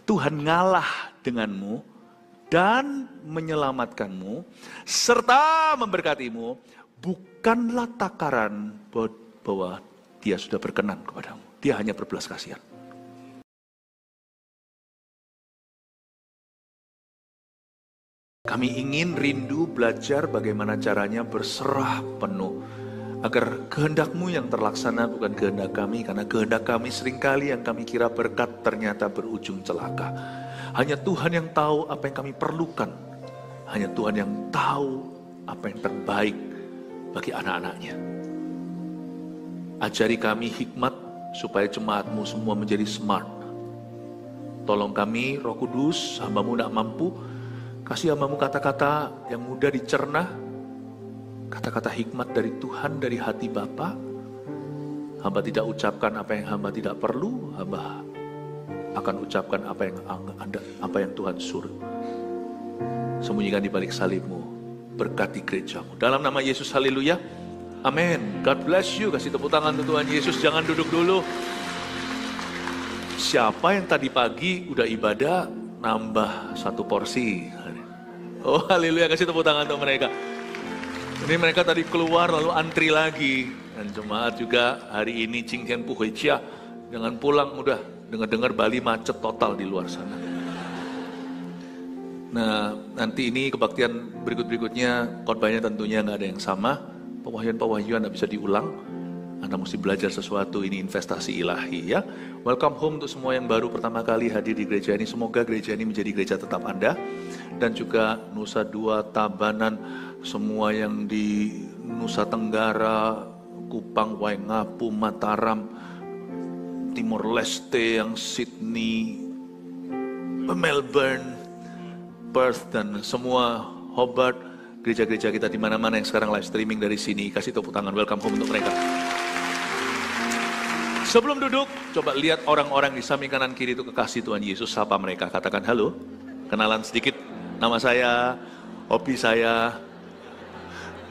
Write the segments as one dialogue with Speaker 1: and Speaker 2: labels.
Speaker 1: Tuhan ngalah denganmu dan menyelamatkanmu, serta memberkatimu, bukanlah takaran bahwa Dia sudah berkenan kepadamu. Dia hanya berbelas kasihan. Kami ingin rindu belajar bagaimana caranya berserah penuh, agar kehendak-Mu yang terlaksana bukan kehendak kami, karena kehendak kami seringkali yang kami kira berkat ternyata berujung celaka. Hanya Tuhan yang tahu apa yang kami perlukan. Hanya Tuhan yang tahu apa yang terbaik bagi anak-anak-Nya. Ajari kami hikmat supaya jemaat-Mu semua menjadi smart. Tolong kami, Roh Kudus, hamba-Mu tidak mampu. Kasih hamba-Mu kata-kata yang mudah dicerna, kata-kata hikmat dari Tuhan, dari hati Bapa. Hamba tidak ucapkan apa yang hamba tidak perlu, hamba akan ucapkan apa yang Tuhan suruh. Sembunyikan di balik salib-Mu, berkati gereja-Mu. Dalam nama Yesus, haleluya. Amin. God bless you. Kasih tepuk tangan untuk Tuhan Yesus. Jangan duduk dulu. Siapa yang tadi pagi udah ibadah, nambah 1 porsi. Oh haleluya, kasih tepuk tangan untuk mereka. Ini mereka tadi keluar lalu antri lagi. Dan jemaat juga hari ini Cingtian Puhaicia. Jangan pulang udah, dengar-dengar Bali macet total di luar sana. Nah nanti ini kebaktian berikut-berikutnya, khotbahnya tentunya nggak ada yang sama. Pewahyuan-pewahyuan nggak bisa diulang. Anda mesti belajar sesuatu, ini investasi ilahi ya. Welcome home untuk semua yang baru pertama kali hadir di gereja ini. Semoga gereja ini menjadi gereja tetap Anda. Dan juga Nusa Dua, Tabanan, semua yang di Nusa Tenggara, Kupang, Waingapu, Mataram, Timor Leste, yang Sydney, Melbourne, Perth, dan semua Hobart, gereja-gereja kita di mana-mana yang sekarang live streaming dari sini. Kasih tepuk tangan, welcome home untuk mereka. Sebelum duduk, coba lihat orang-orang di samping kanan kiri itu kekasih Tuhan Yesus, sapa mereka, katakan halo, kenalan sedikit, nama saya, hobi saya,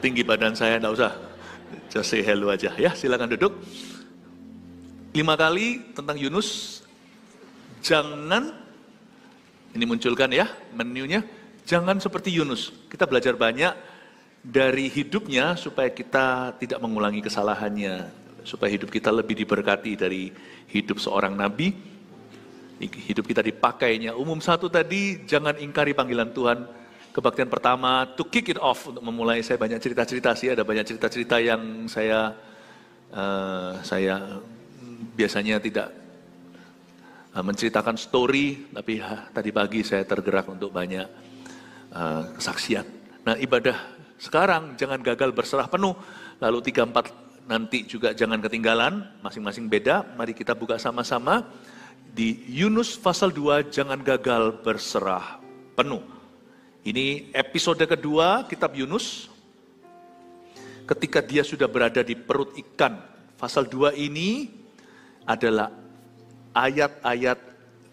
Speaker 1: tinggi badan saya, enggak usah, just say hello aja ya, silakan duduk. 5 kali tentang Yunus, jangan, ini munculkan ya menunya, jangan seperti Yunus. Kita belajar banyak dari hidupnya supaya kita tidak mengulangi kesalahannya. Supaya hidup kita lebih diberkati dari hidup seorang nabi. Hidup kita dipakainya. Umum 1 tadi, jangan ingkari panggilan Tuhan. Kebaktian pertama, to kick it off. Untuk memulai, saya banyak cerita-cerita sih. Ada banyak cerita-cerita yang saya biasanya tidak menceritakan story. Tapi tadi pagi saya tergerak untuk banyak kesaksian. Nah ibadah sekarang, jangan gagal berserah penuh. Lalu 3-4 nanti juga jangan ketinggalan, masing-masing beda. Mari kita buka sama-sama di Yunus pasal 2, jangan gagal berserah penuh. Ini episode kedua kitab Yunus. Ketika dia sudah berada di perut ikan. Pasal 2 ini adalah ayat-ayat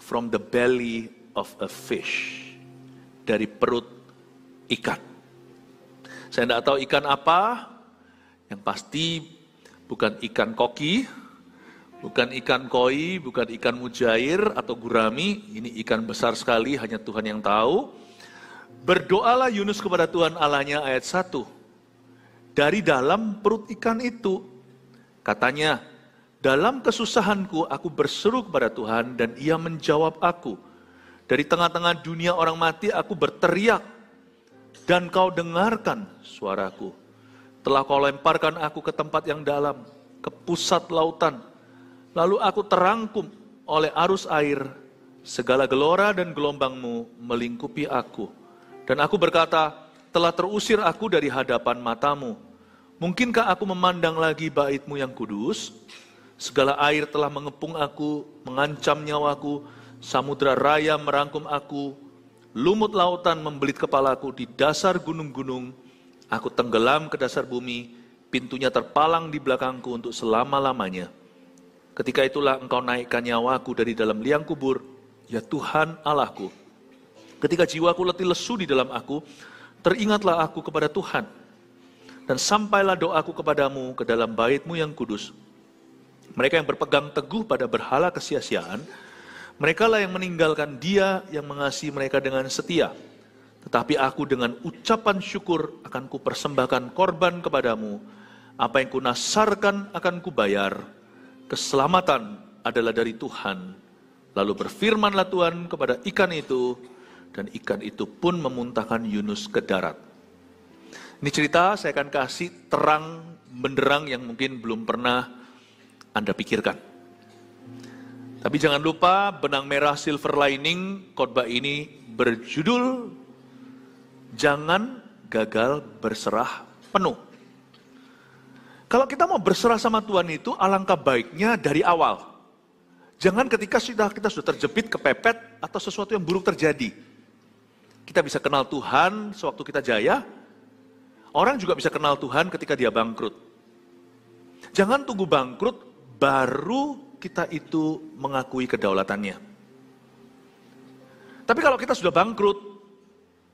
Speaker 1: from the belly of a fish. Dari perut ikan. Saya tidak tahu ikan apa, yang pasti bukan ikan koki, bukan ikan koi, bukan ikan mujair atau gurami. Ini ikan besar sekali, hanya Tuhan yang tahu. Berdoalah Yunus kepada Tuhan Allahnya, ayat 1. Dari dalam perut ikan itu, katanya, dalam kesusahanku aku berseru kepada Tuhan dan Ia menjawab aku. Dari tengah-tengah dunia orang mati aku berteriak dan Kau dengarkan suaraku. Telah Kau lemparkan aku ke tempat yang dalam, ke pusat lautan. Lalu aku terangkum oleh arus air, segala gelora dan gelombang-Mu melingkupi aku. Dan aku berkata, telah terusir aku dari hadapan mata-Mu. Mungkinkah aku memandang lagi bait-Mu yang kudus? Segala air telah mengepung aku, mengancam nyawaku, samudra raya merangkum aku, lumut lautan membelit kepalaku di dasar gunung-gunung. Aku tenggelam ke dasar bumi, pintunya terpalang di belakangku untuk selama-lamanya. Ketika itulah Engkau naikkan nyawaku dari dalam liang kubur, ya Tuhan Allahku. Ketika jiwaku letih lesu di dalam aku, teringatlah aku kepada Tuhan. Dan sampailah doaku kepadamu ke dalam bait-Mu yang kudus. Mereka yang berpegang teguh pada berhala kesia-siaan, Merekalah yang meninggalkan Dia yang mengasihi mereka dengan setia. Tetapi aku dengan ucapan syukur akan kupersembahkan korban kepadamu. Apa yang kunasarkan akan kubayar. Keselamatan adalah dari Tuhan. Lalu berfirmanlah Tuhan kepada ikan itu, dan ikan itu pun memuntahkan Yunus ke darat. Ini cerita saya akan kasih terang benderang yang mungkin belum pernah Anda pikirkan. Tapi jangan lupa benang merah silver lining khotbah ini berjudul Jangan Gagal Berserah Penuh. Kalau kita mau berserah sama Tuhan itu alangkah baiknya dari awal. Jangan ketika kita sudah terjepit, kepepet, atau sesuatu yang buruk terjadi. Kita bisa kenal Tuhan sewaktu kita jaya. Orang juga bisa kenal Tuhan ketika dia bangkrut. Jangan tunggu bangkrut, baru kita itu mengakui kedaulatannya. Tapi kalau kita sudah bangkrut,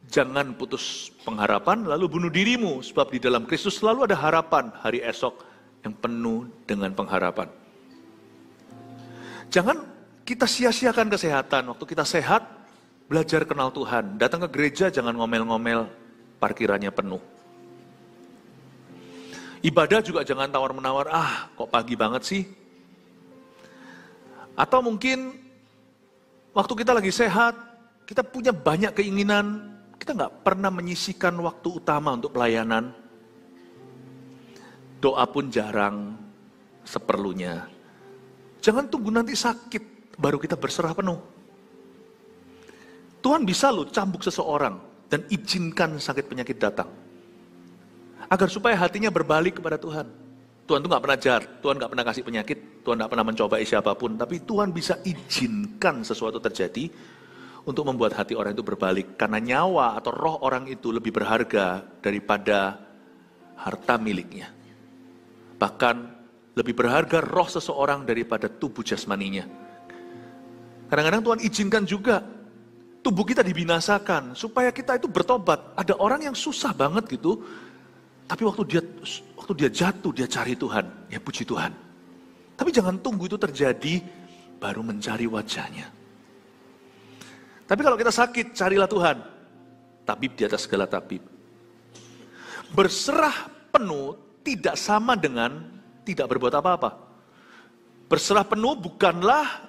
Speaker 1: jangan putus pengharapan lalu bunuh dirimu. Sebab di dalam Kristus selalu ada harapan hari esok yang penuh dengan pengharapan. Jangan kita sia-siakan kesehatan. Waktu kita sehat, belajar kenal Tuhan. Datang ke gereja jangan ngomel-ngomel, parkirannya penuh. Ibadah juga jangan tawar-menawar, kok pagi banget sih. Atau mungkin waktu kita lagi sehat, kita punya banyak keinginan, kita nggak pernah menyisihkan waktu utama untuk pelayanan. Doa pun jarang seperlunya. Jangan tunggu nanti sakit, baru kita berserah penuh. Tuhan bisa loh cambuk seseorang dan izinkan sakit penyakit datang. Agar supaya hatinya berbalik kepada Tuhan. Tuhan itu gak pernah jahat, Tuhan gak pernah kasih penyakit, Tuhan gak pernah mencobai siapapun. Tapi Tuhan bisa izinkan sesuatu terjadi untuk membuat hati orang itu berbalik. Karena nyawa atau roh orang itu lebih berharga daripada harta miliknya. Bahkan lebih berharga roh seseorang daripada tubuh jasmaninya. Kadang-kadang Tuhan izinkan juga tubuh kita dibinasakan supaya kita itu bertobat. Ada orang yang susah banget gitu, tapi waktu dia jatuh dia cari Tuhan, ya puji Tuhan. Tapi jangan tunggu itu terjadi baru mencari wajahnya. Tapi kalau kita sakit, carilah Tuhan. Tabib di atas segala tabib. Berserah penuh tidak sama dengan tidak berbuat apa-apa. Berserah penuh bukanlah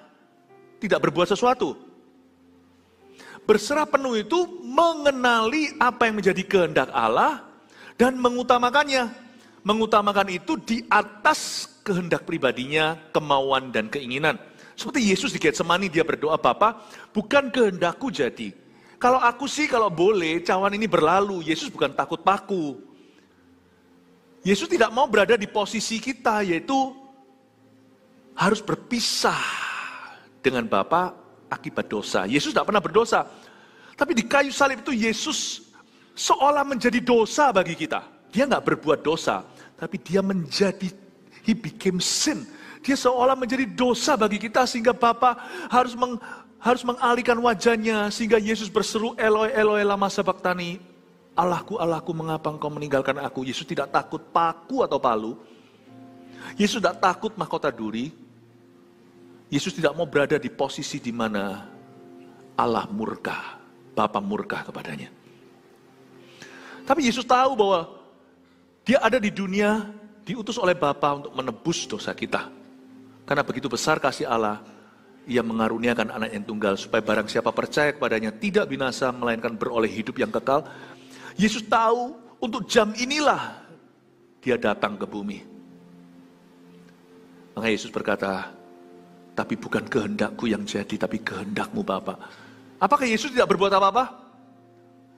Speaker 1: tidak berbuat sesuatu. Berserah penuh itu mengenali apa yang menjadi kehendak Allah dan mengutamakannya. Mengutamakan itu di atas kehendak pribadinya, kemauan dan keinginan. Seperti Yesus di Getsemani dia berdoa, Bapa, bukan kehendakku jadi. Kalau aku sih kalau boleh cawan ini berlalu. Yesus bukan takut paku. Yesus tidak mau berada di posisi kita, yaitu harus berpisah dengan Bapa akibat dosa. Yesus tidak pernah berdosa. Tapi di kayu salib itu Yesus seolah menjadi dosa bagi kita. Dia nggak berbuat dosa, tapi dia he became sin. Dia seolah menjadi dosa bagi kita sehingga Bapa harus mengalihkan wajahnya. Sehingga Yesus berseru, Eloi, Eloi, lama sabachthani. Allahku, Allahku, mengapa engkau meninggalkan aku? Yesus tidak takut paku atau palu. Yesus tidak takut mahkota duri. Yesus tidak mau berada di posisi di mana Allah murka, Bapa murka kepadanya. Tapi Yesus tahu bahwa dia ada di dunia, diutus oleh Bapa untuk menebus dosa kita. Karena begitu besar kasih Allah, Ia mengaruniakan anak yang tunggal, supaya barang siapa percaya kepadanya tidak binasa, melainkan beroleh hidup yang kekal. Yesus tahu untuk jam inilah dia datang ke bumi. Maka Yesus berkata, tapi bukan kehendakku yang jadi, tapi kehendakmu Bapa. Apakah Yesus tidak berbuat apa-apa?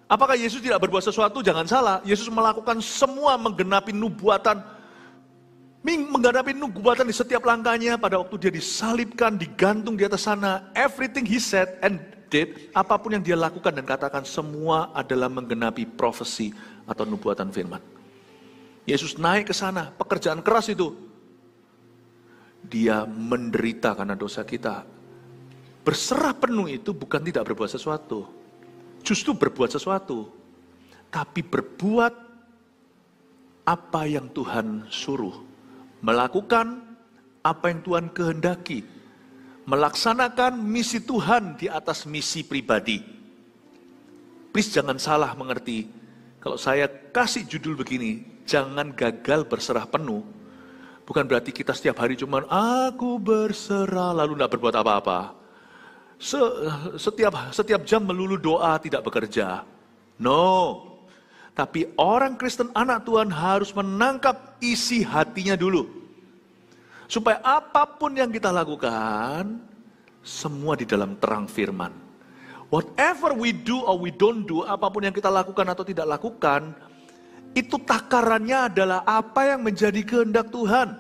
Speaker 1: Apakah Yesus tidak berbuat sesuatu? Jangan salah, Yesus melakukan semua menggenapi nubuatan di setiap langkahnya. Pada waktu dia disalibkan, digantung di atas sana, everything he said and did, apapun yang dia lakukan dan katakan, semua adalah menggenapi profesi atau nubuatan firman. Yesus naik ke sana, pekerjaan keras itu. Dia menderita karena dosa kita. Berserah penuh itu bukan tidak berbuat sesuatu. Justru berbuat sesuatu. Tapi berbuat apa yang Tuhan suruh. Melakukan apa yang Tuhan kehendaki. Melaksanakan misi Tuhan di atas misi pribadi. Please jangan salah mengerti. Kalau saya kasih judul begini, jangan gagal berserah penuh. Bukan berarti kita setiap hari cuma aku berserah lalu tidak berbuat apa-apa. Setiap jam melulu doa tidak bekerja. No. Tapi orang Kristen anak Tuhan harus menangkap isi hatinya dulu. Supaya apapun yang kita lakukan, semua di dalam terang firman. Whatever we do or we don't do, apapun yang kita lakukan atau tidak lakukan, itu takarannya adalah apa yang menjadi kehendak Tuhan.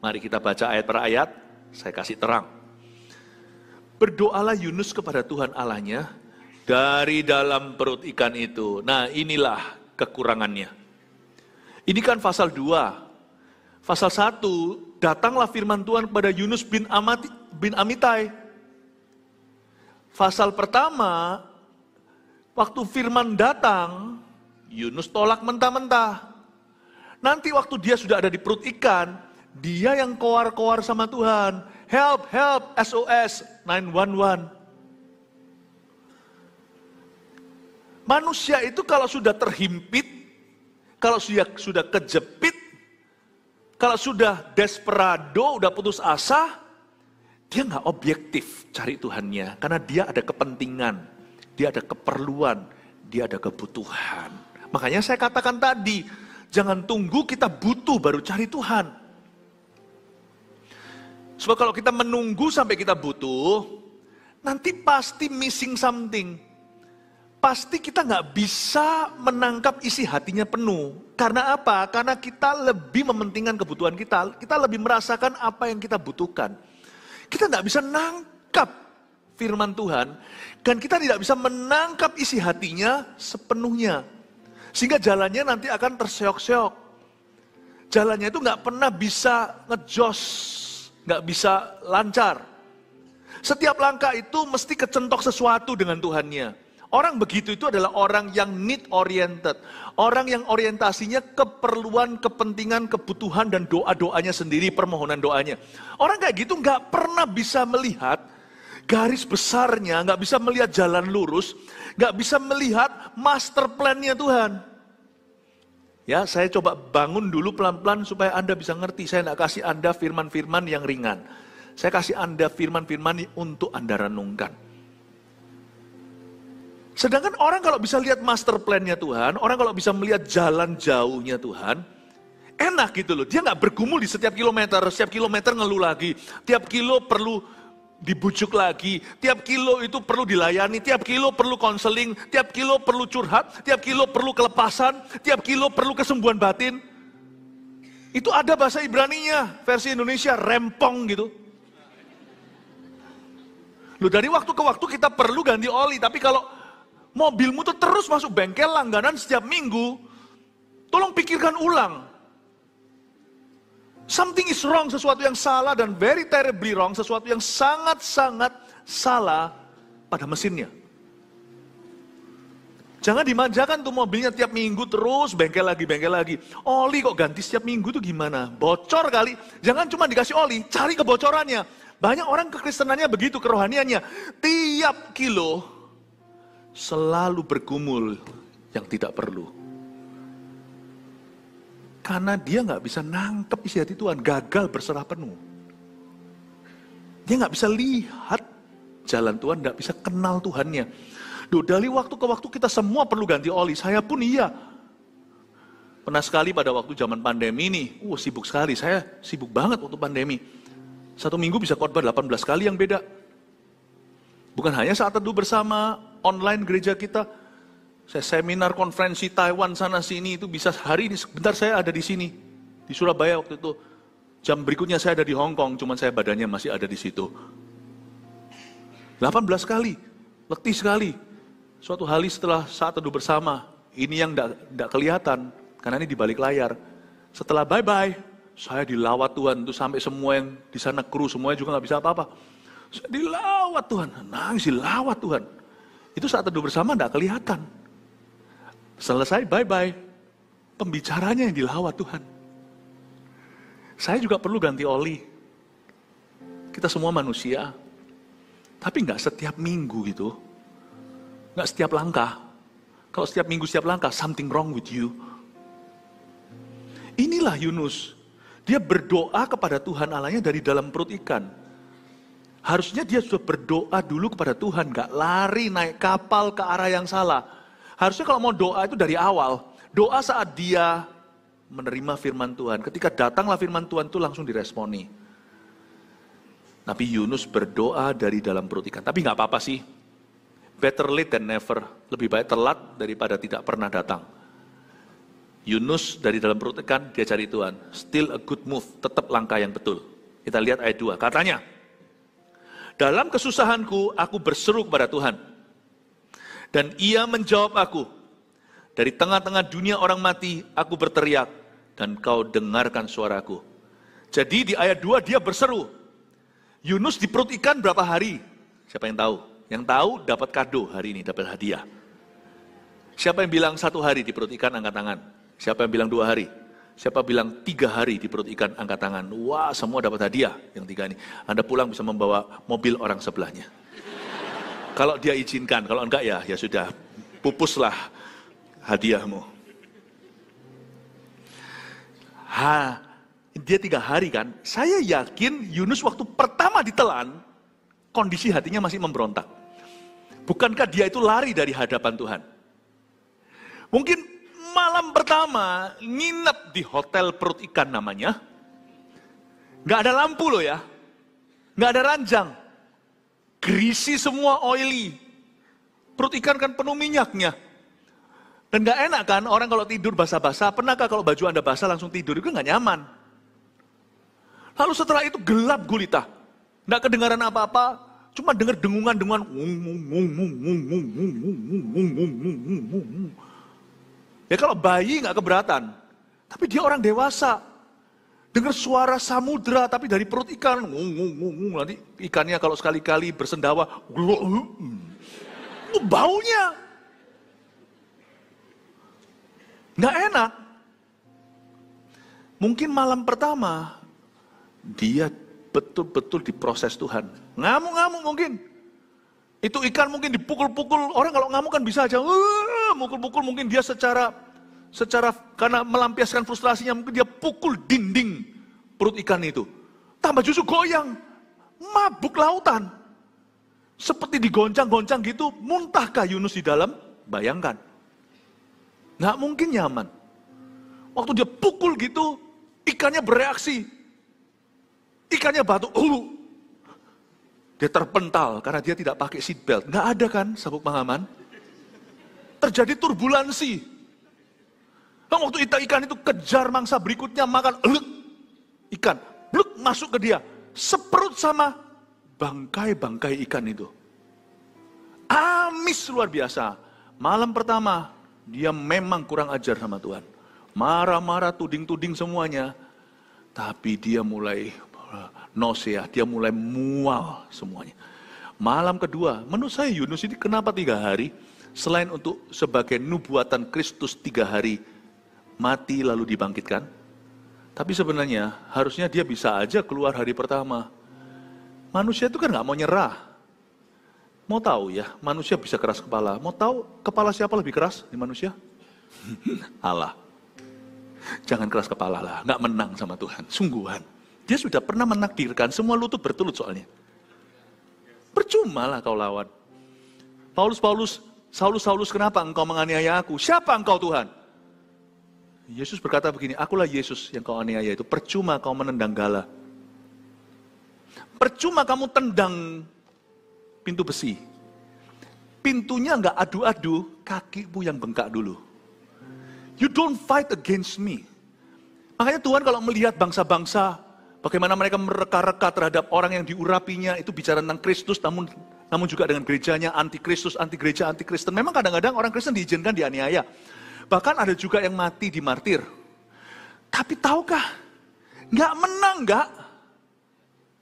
Speaker 1: Mari kita baca ayat per ayat, saya kasih terang. Berdoalah Yunus kepada Tuhan Allahnya dari dalam perut ikan itu. Nah, inilah kekurangannya. Ini kan pasal 2. Pasal 1, datanglah firman Tuhan kepada Yunus bin Amitai. Pasal pertama, waktu firman datang, Yunus tolak mentah-mentah. Nanti waktu dia sudah ada di perut ikan, dia yang koar-koar sama Tuhan. Help, help, SOS, 911. Manusia itu kalau sudah terhimpit, kalau sudah kejepit, kalau sudah desperado, udah putus asa, dia nggak objektif cari Tuhannya. Karena dia ada kepentingan, dia ada keperluan, dia ada kebutuhan. Makanya saya katakan tadi, jangan tunggu kita butuh baru cari Tuhan. Sebab kalau kita menunggu sampai kita butuh, nanti pasti missing something. Pasti kita nggak bisa menangkap isi hatinya penuh. Karena apa? Karena kita lebih mementingkan kebutuhan kita. Kita lebih merasakan apa yang kita butuhkan. Kita nggak bisa nangkap firman Tuhan. Dan kita tidak bisa menangkap isi hatinya sepenuhnya. Sehingga jalannya nanti akan terseok-seok. Jalannya itu nggak pernah bisa ngejos. Nggak bisa lancar. Setiap langkah itu mesti kecentok sesuatu dengan Tuhannya. Orang begitu itu adalah orang yang need oriented. Orang yang orientasinya keperluan, kepentingan, kebutuhan, dan doa-doanya sendiri, permohonan doanya. Orang kayak gitu nggak pernah bisa melihat garis besarnya, nggak bisa melihat jalan lurus, nggak bisa melihat master plan-nya Tuhan. Ya, saya coba bangun dulu pelan-pelan supaya Anda bisa ngerti. Saya nggak kasih Anda firman-firman yang ringan. Saya kasih Anda firman-firman untuk Anda renungkan. Sedangkan orang kalau bisa lihat master plan-nya Tuhan, orang kalau bisa melihat jalan jauhnya Tuhan, enak gitu loh. Dia nggak bergumul di setiap kilometer ngeluh lagi. Tiap kilo perlu dibujuk lagi, tiap kilo itu perlu dilayani, tiap kilo perlu konseling, tiap kilo perlu curhat, tiap kilo perlu kelepasan, tiap kilo perlu kesembuhan batin. Itu ada bahasa Ibraninya, versi Indonesia rempong gitu. Loh, dari waktu ke waktu kita perlu ganti oli, tapi kalau mobilmu tuh terus masuk bengkel langganan setiap minggu, tolong pikirkan ulang. Something is wrong, sesuatu yang salah dan very terribly wrong, sesuatu yang sangat-sangat salah pada mesinnya. Jangan dimanjakan tuh mobilnya tiap minggu terus bengkel lagi. Oli kok ganti setiap minggu tuh gimana? Bocor kali. Jangan cuma dikasih oli, cari kebocorannya. Banyak orang kekristenannya begitu, kerohaniannya. Tiap kilo selalu bergumul yang tidak perlu. Karena dia nggak bisa nangkep isi hati Tuhan, gagal berserah penuh. Dia nggak bisa lihat jalan Tuhan, nggak bisa kenal Tuhannya. Duh, dari waktu ke waktu kita semua perlu ganti oli, saya pun iya. Pernah sekali pada waktu zaman pandemi nih, sibuk sekali, saya sibuk banget waktu pandemi. 1 minggu bisa khotbah 18 kali yang beda. Bukan hanya saat teduh bersama online gereja kita, saya seminar konferensi Taiwan sana sini itu bisa hari ini sebentar saya ada di sini di Surabaya waktu itu. Jam berikutnya saya ada di Hong Kong, cuman saya badannya masih ada di situ. 18 kali, letih sekali. Suatu hari setelah saat teduh bersama, ini yang tidak kelihatan karena ini di balik layar. Setelah bye-bye, saya dilawat Tuhan itu sampai semua yang di sana kru semuanya juga nggak bisa apa-apa. Saya dilawat Tuhan, nangis dilawat Tuhan. Itu saat teduh bersama tidak kelihatan. Selesai, bye-bye. Pembicaranya yang dilawat Tuhan. Saya juga perlu ganti oli. Kita semua manusia. Tapi nggak setiap minggu gitu. Nggak setiap langkah. Kalau setiap minggu, setiap langkah, something wrong with you. Inilah Yunus. Dia berdoa kepada Tuhan Allahnya dari dalam perut ikan. Harusnya dia sudah berdoa dulu kepada Tuhan, gak lari naik kapal ke arah yang salah. Harusnya kalau mau doa itu dari awal. Doa saat dia menerima firman Tuhan. Ketika datanglah firman Tuhan itu langsung diresponi. Tapi Yunus berdoa dari dalam perut ikan. Tapi gak apa-apa sih. Better late than never. Lebih baik telat daripada tidak pernah datang. Yunus dari dalam perut ikan, dia cari Tuhan. Still a good move, tetap langkah yang betul. Kita lihat ayat 2, katanya, dalam kesusahanku, aku berseru kepada Tuhan. Dan ia menjawab aku. Dari tengah-tengah dunia orang mati, aku berteriak. Dan kau dengarkan suaraku. Jadi di ayat 2 dia berseru. Yunus di perut ikan berapa hari? Siapa yang tahu? Yang tahu dapat kado hari ini, dapat hadiah. Siapa yang bilang 1 hari di perut ikan, angkat tangan. Siapa yang bilang 2 hari? Siapa bilang 3 hari di perut ikan, angkat tangan. Wah, semua dapat hadiah yang 3 ini. Anda pulang bisa membawa mobil orang sebelahnya. Kalau dia izinkan, kalau enggak ya sudah, pupuslah hadiahmu. Dia 3 hari kan, saya yakin Yunus waktu pertama ditelan, kondisi hatinya masih memberontak. Bukankah dia itu lari dari hadapan Tuhan? Mungkin malam pertama nginep di hotel perut ikan namanya. Gak ada lampu loh ya. Gak ada ranjang. Greasy semua, oily. Perut ikan kan penuh minyaknya. Dan gak enak kan orang kalau tidur basah-basah. Pernahkah kalau baju Anda basah langsung tidur? Itu gak nyaman. Lalu setelah itu gelap gulita. Gak kedengaran apa-apa. Cuma dengar dengungan-dengungan. Ya kalau bayi nggak keberatan, tapi dia orang dewasa. Dengar suara samudra, tapi dari perut ikan. Nanti ikannya kalau sekali-kali bersendawa, baunya. Nggak enak. Mungkin malam pertama, dia betul-betul diproses Tuhan. Ngamuk-ngamuk mungkin. Itu ikan mungkin dipukul-pukul. Orang kalau ngamuk kan bisa aja mukul-pukul, mungkin dia secara karena melampiaskan frustrasinya, mungkin dia pukul dinding perut ikan itu. Tambah justru goyang. Mabuk lautan. Seperti digoncang-goncang gitu, muntahkah Yunus di dalam? Bayangkan. Nggak mungkin nyaman. Waktu dia pukul gitu, ikannya bereaksi. Ikannya batuk. Dia terpental karena dia tidak pakai seatbelt. Nggak ada kan sabuk pengaman? Terjadi turbulensi. Nah, waktu ikan itu kejar mangsa berikutnya makan. Ikan masuk ke dia. Seperut sama bangkai-bangkai ikan itu. Amis luar biasa. Malam pertama dia memang kurang ajar sama Tuhan. Marah-marah, tuding-tuding semuanya. Tapi dia mulai nausea, dia mulai mual semuanya. Malam kedua, menurut saya Yunus ini kenapa 3 hari? Selain untuk sebagai nubuatan Kristus 3 hari mati lalu dibangkitkan. Tapi sebenarnya harusnya dia bisa aja keluar hari pertama. Manusia itu kan gak mau nyerah. Mau tahu ya, manusia bisa keras kepala. Mau tahu kepala siapa lebih keras di manusia? Allah. Jangan keras kepala lah, gak menang sama Tuhan, sungguhan. Dia sudah pernah menakdirkan, semua lutut bertelut soalnya. Percuma lah kau lawan. Saulus, kenapa engkau menganiaya aku? Siapa engkau Tuhan? Yesus berkata begini, akulah Yesus yang kau aniaya itu. Percuma kau menendang gala. Percuma kamu tendang pintu besi. Pintunya enggak adu-adu, kakimu yang bengkak dulu. You don't fight against me. Makanya Tuhan kalau melihat bangsa-bangsa, bagaimana mereka mereka-reka terhadap orang yang diurapinya, itu bicara tentang Kristus, namun juga dengan gerejanya, anti-Kristus, anti-gereja, anti-Kristen. Memang kadang-kadang orang Kristen diizinkan dianiaya. Bahkan ada juga yang mati di martir. Tapi tahukah, nggak menang nggak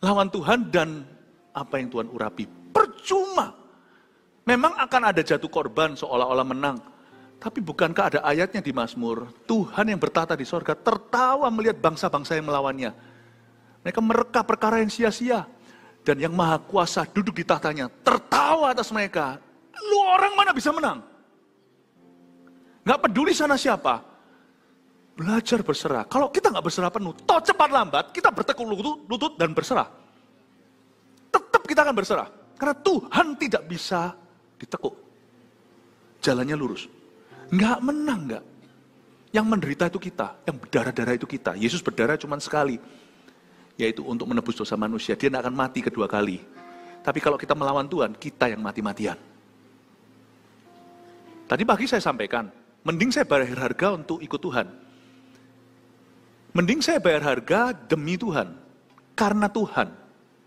Speaker 1: lawan Tuhan dan apa yang Tuhan urapi. Percuma. Memang akan ada jatuh korban seolah-olah menang. Tapi bukankah ada ayatnya di Mazmur, Tuhan yang bertata di sorga tertawa melihat bangsa-bangsa yang melawannya. Mereka mereka perkara yang sia-sia. Dan yang maha kuasa duduk di tahtanya, tertawa atas mereka. Lu orang mana bisa menang? Gak peduli sana siapa. Belajar berserah. Kalau kita gak berserah penuh, toh cepat lambat, kita bertekuk lutut dan berserah. Tetap kita akan berserah. Karena Tuhan tidak bisa ditekuk. Jalannya lurus. Gak menang, gak. Yang menderita itu kita, yang berdarah-darah itu kita. Yesus berdarah cuma sekali. Yaitu untuk menebus dosa manusia. Dia tidak akan mati kedua kali. Tapi kalau kita melawan Tuhan, kita yang mati-matian. Tadi pagi saya sampaikan, mending saya bayar harga untuk ikut Tuhan. Mending saya bayar harga demi Tuhan. Karena Tuhan.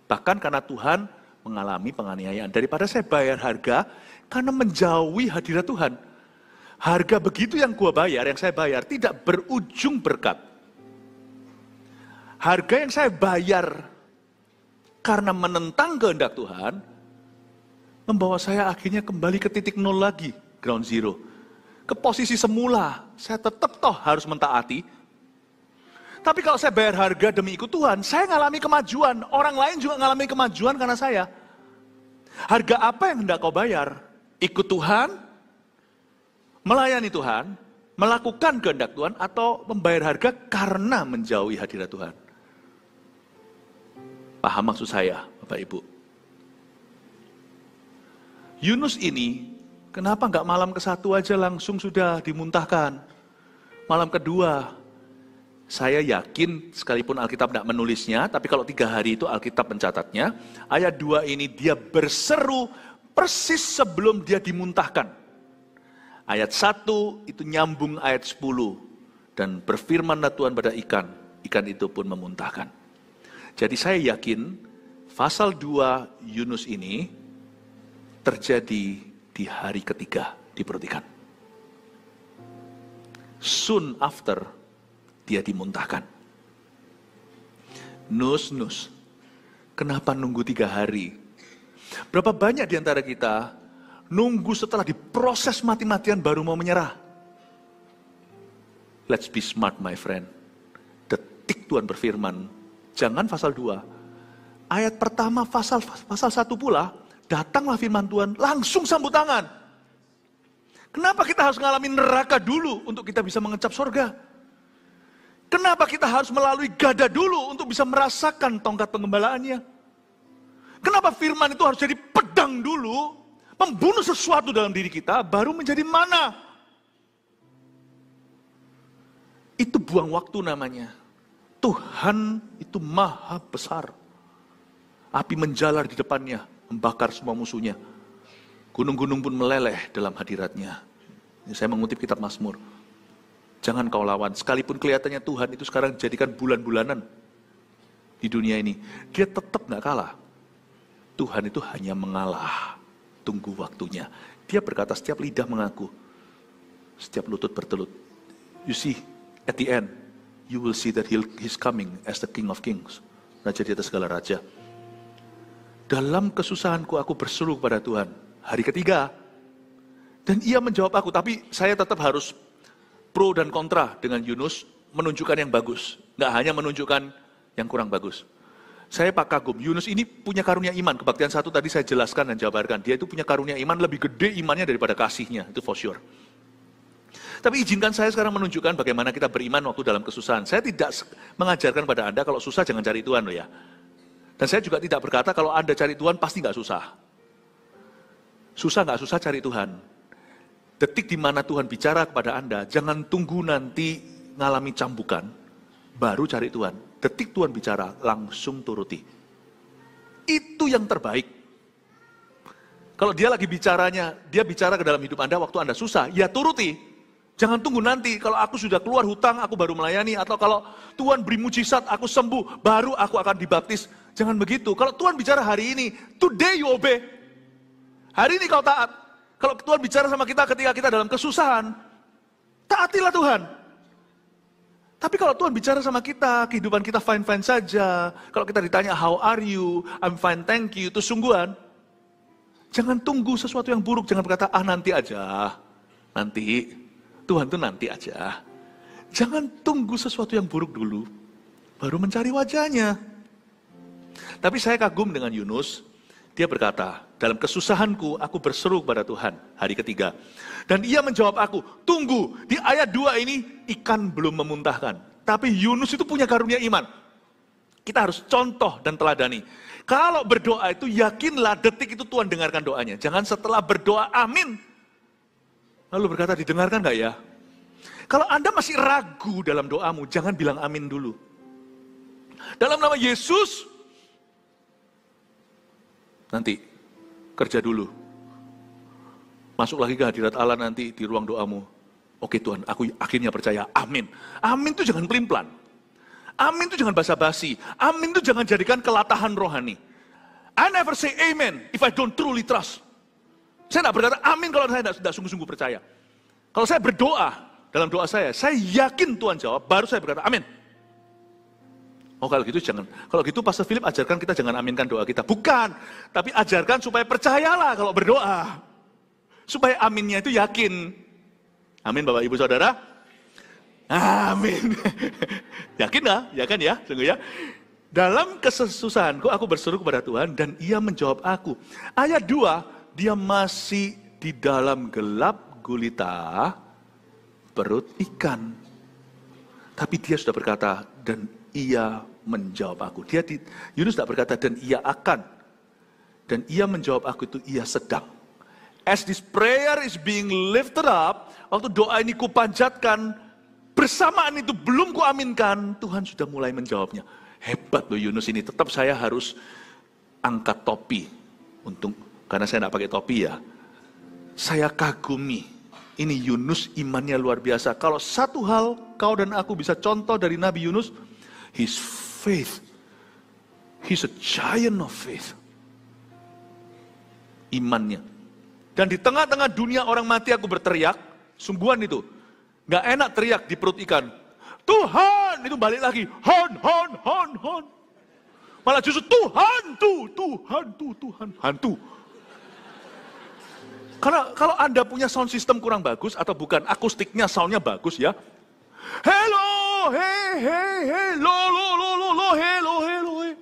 Speaker 1: Bahkan karena Tuhan mengalami penganiayaan. Daripada saya bayar harga, karena menjauhi hadirat Tuhan. Harga begitu yang saya bayar, tidak berujung berkat. Harga yang saya bayar karena menentang kehendak Tuhan, membawa saya akhirnya kembali ke titik nol lagi, ground zero. Ke posisi semula, saya tetap toh harus mentaati. Tapi kalau saya bayar harga demi ikut Tuhan, saya ngalami kemajuan. Orang lain juga ngalami kemajuan karena saya. Harga apa yang hendak kau bayar? Ikut Tuhan, melayani Tuhan, melakukan kehendak Tuhan, atau membayar harga karena menjauhi hadirat Tuhan? Paham maksud saya, Bapak Ibu? Yunus ini, kenapa nggak malam ke-1 aja langsung sudah dimuntahkan? Malam kedua, saya yakin sekalipun Alkitab tidak menulisnya, tapi kalau 3 hari itu Alkitab mencatatnya, ayat 2 ini dia berseru persis sebelum dia dimuntahkan. Ayat 1 itu nyambung ayat 10, dan berfirmanlah Tuhan pada ikan, ikan itu pun memuntahkan. Jadi saya yakin pasal 2 Yunus ini terjadi di hari ketiga di perut ikan. Soon after dia dimuntahkan. Nus, kenapa nunggu 3 hari? Berapa banyak di antara kita nunggu setelah diproses mati-matian baru mau menyerah? Let's be smart my friend. Detik Tuhan berfirman, jangan pasal 2. Ayat pertama pasal 1 pula, datanglah firman Tuhan, langsung sambut tangan. Kenapa kita harus mengalami neraka dulu untuk kita bisa mengecap sorga? Kenapa kita harus melalui gada dulu untuk bisa merasakan tongkat pengembalaannya? Kenapa firman itu harus jadi pedang dulu, membunuh sesuatu dalam diri kita, baru menjadi mana? Itu buang waktu namanya. Tuhan itu maha besar. Api menjalar di depannya, membakar semua musuhnya. Gunung-gunung pun meleleh dalam hadiratnya. Ini saya mengutip kitab Mazmur. Jangan kau lawan, sekalipun kelihatannya Tuhan itu sekarang jadikan bulan-bulanan di dunia ini. Dia tetap gak kalah. Tuhan itu hanya mengalah. Tunggu waktunya. Dia berkata setiap lidah mengaku. Setiap lutut bertelut. You see, at the end, you will see that he's coming as the King of Kings. Raja di atas segala raja. Dalam kesusahanku aku berseru kepada Tuhan. Hari ketiga. Dan ia menjawab aku. Tapi saya tetap harus pro dan kontra dengan Yunus. Menunjukkan yang bagus. Nggak hanya menunjukkan yang kurang bagus. Saya Pak kagum. Yunus ini punya karunia iman. Kebaktian 1 tadi saya jelaskan dan jabarkan. Dia itu punya karunia iman lebih gede imannya daripada kasihnya. Itu for sure. Tapi izinkan saya sekarang menunjukkan bagaimana kita beriman waktu dalam kesusahan. Saya tidak mengajarkan pada Anda kalau susah jangan cari Tuhan loh ya. Dan saya juga tidak berkata kalau Anda cari Tuhan pasti nggak susah. Susah nggak susah cari Tuhan. Detik di mana Tuhan bicara kepada Anda, jangan tunggu nanti ngalami cambukan, baru cari Tuhan. Detik Tuhan bicara, langsung turuti. Itu yang terbaik. Kalau dia lagi bicaranya, dia bicara ke dalam hidup Anda waktu Anda susah, ya turuti. Jangan tunggu nanti, kalau aku sudah keluar hutang, aku baru melayani. Atau kalau Tuhan beri mujizat, aku sembuh, baru aku akan dibaptis. Jangan begitu. Kalau Tuhan bicara hari ini, today you obey. Hari ini kau taat. Kalau Tuhan bicara sama kita ketika kita dalam kesusahan, taatilah Tuhan. Tapi kalau Tuhan bicara sama kita, kehidupan kita fine-fine saja. Kalau kita ditanya, how are you? I'm fine, thank you. Itu sungguhan. Jangan tunggu sesuatu yang buruk. Jangan berkata, nanti aja. Nanti. Tuhan itu nanti aja. Jangan tunggu sesuatu yang buruk dulu. Baru mencari wajahnya. Tapi saya kagum dengan Yunus. Dia berkata, dalam kesusahanku aku berseru kepada Tuhan, hari ketiga. Dan ia menjawab aku, tunggu, di ayat 2 ini ikan belum memuntahkan. Tapi Yunus itu punya karunia iman. Kita harus contoh dan teladani. Kalau berdoa itu yakinlah detik itu Tuhan dengarkan doanya. Jangan setelah berdoa amin. Lalu berkata didengarkan gak ya? Kalau Anda masih ragu dalam doamu, jangan bilang amin dulu. Dalam nama Yesus, nanti kerja dulu. Masuk lagi ke hadirat Allah nanti di ruang doamu. Oke Tuhan, aku akhirnya percaya. Amin. Amin itu jangan pelin-pelan. Amin itu jangan basa-basi. Amin itu jangan jadikan kelatahan rohani. I never say amen if I don't truly trust. Saya tidak berkata amin kalau saya tidak sungguh-sungguh percaya. Kalau saya berdoa, dalam doa saya yakin Tuhan jawab, baru saya berkata amin. Oh kalau gitu jangan. Kalau gitu Pastor Philip ajarkan kita jangan aminkan doa kita. Bukan. Tapi ajarkan supaya percayalah kalau berdoa. Supaya aminnya itu yakin. Amin Bapak Ibu Saudara. Amin. Yakin lah? Ya kan ya? Sungguh ya. Dalam kesusahanku aku berseru kepada Tuhan dan ia menjawab aku. Ayat 2. Dia masih di dalam gelap gulita perut ikan. Tapi dia sudah berkata dan ia menjawab aku. Yunus tidak berkata dan ia akan. Dan ia menjawab aku itu ia sedang. As this prayer is being lifted up, waktu doa ini kupanjatkan, bersamaan itu belum kuaminkan, Tuhan sudah mulai menjawabnya. Hebat loh Yunus ini, tetap saya harus angkat topi. Karena saya tidak pakai topi ya. Saya kagumi. Ini Yunus imannya luar biasa. Kalau satu hal kau dan aku bisa contoh dari Nabi Yunus, his faith. He's a giant of faith. Imannya. Dan di tengah-tengah dunia orang mati aku berteriak. Sungguhan itu. Gak enak teriak di perut ikan. Tuhan! Itu balik lagi. Hon, hon, hon, hon. Malah justru Tuhan, Tuhan, hantu. Karena kalau Anda punya sound system kurang bagus, atau bukan akustiknya soundnya bagus ya. Hello, hey, lo, hello, hey.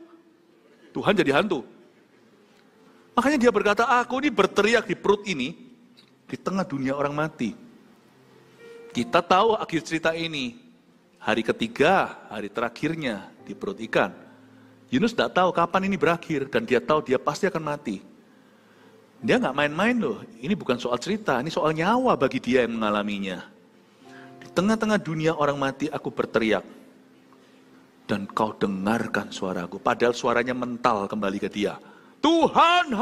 Speaker 1: Tuhan jadi hantu. Makanya dia berkata, aku ini berteriak di perut ini, di tengah dunia orang mati. Kita tahu akhir cerita ini, hari ketiga, hari terakhirnya di perut ikan. Yunus tidak tahu kapan ini berakhir, dan dia tahu dia pasti akan mati. Dia nggak main-main loh, ini bukan soal cerita, ini soal nyawa bagi dia yang mengalaminya. Di tengah-tengah dunia orang mati aku berteriak. Dan kau dengarkan suaraku, padahal suaranya mental kembali ke dia. Tuhan,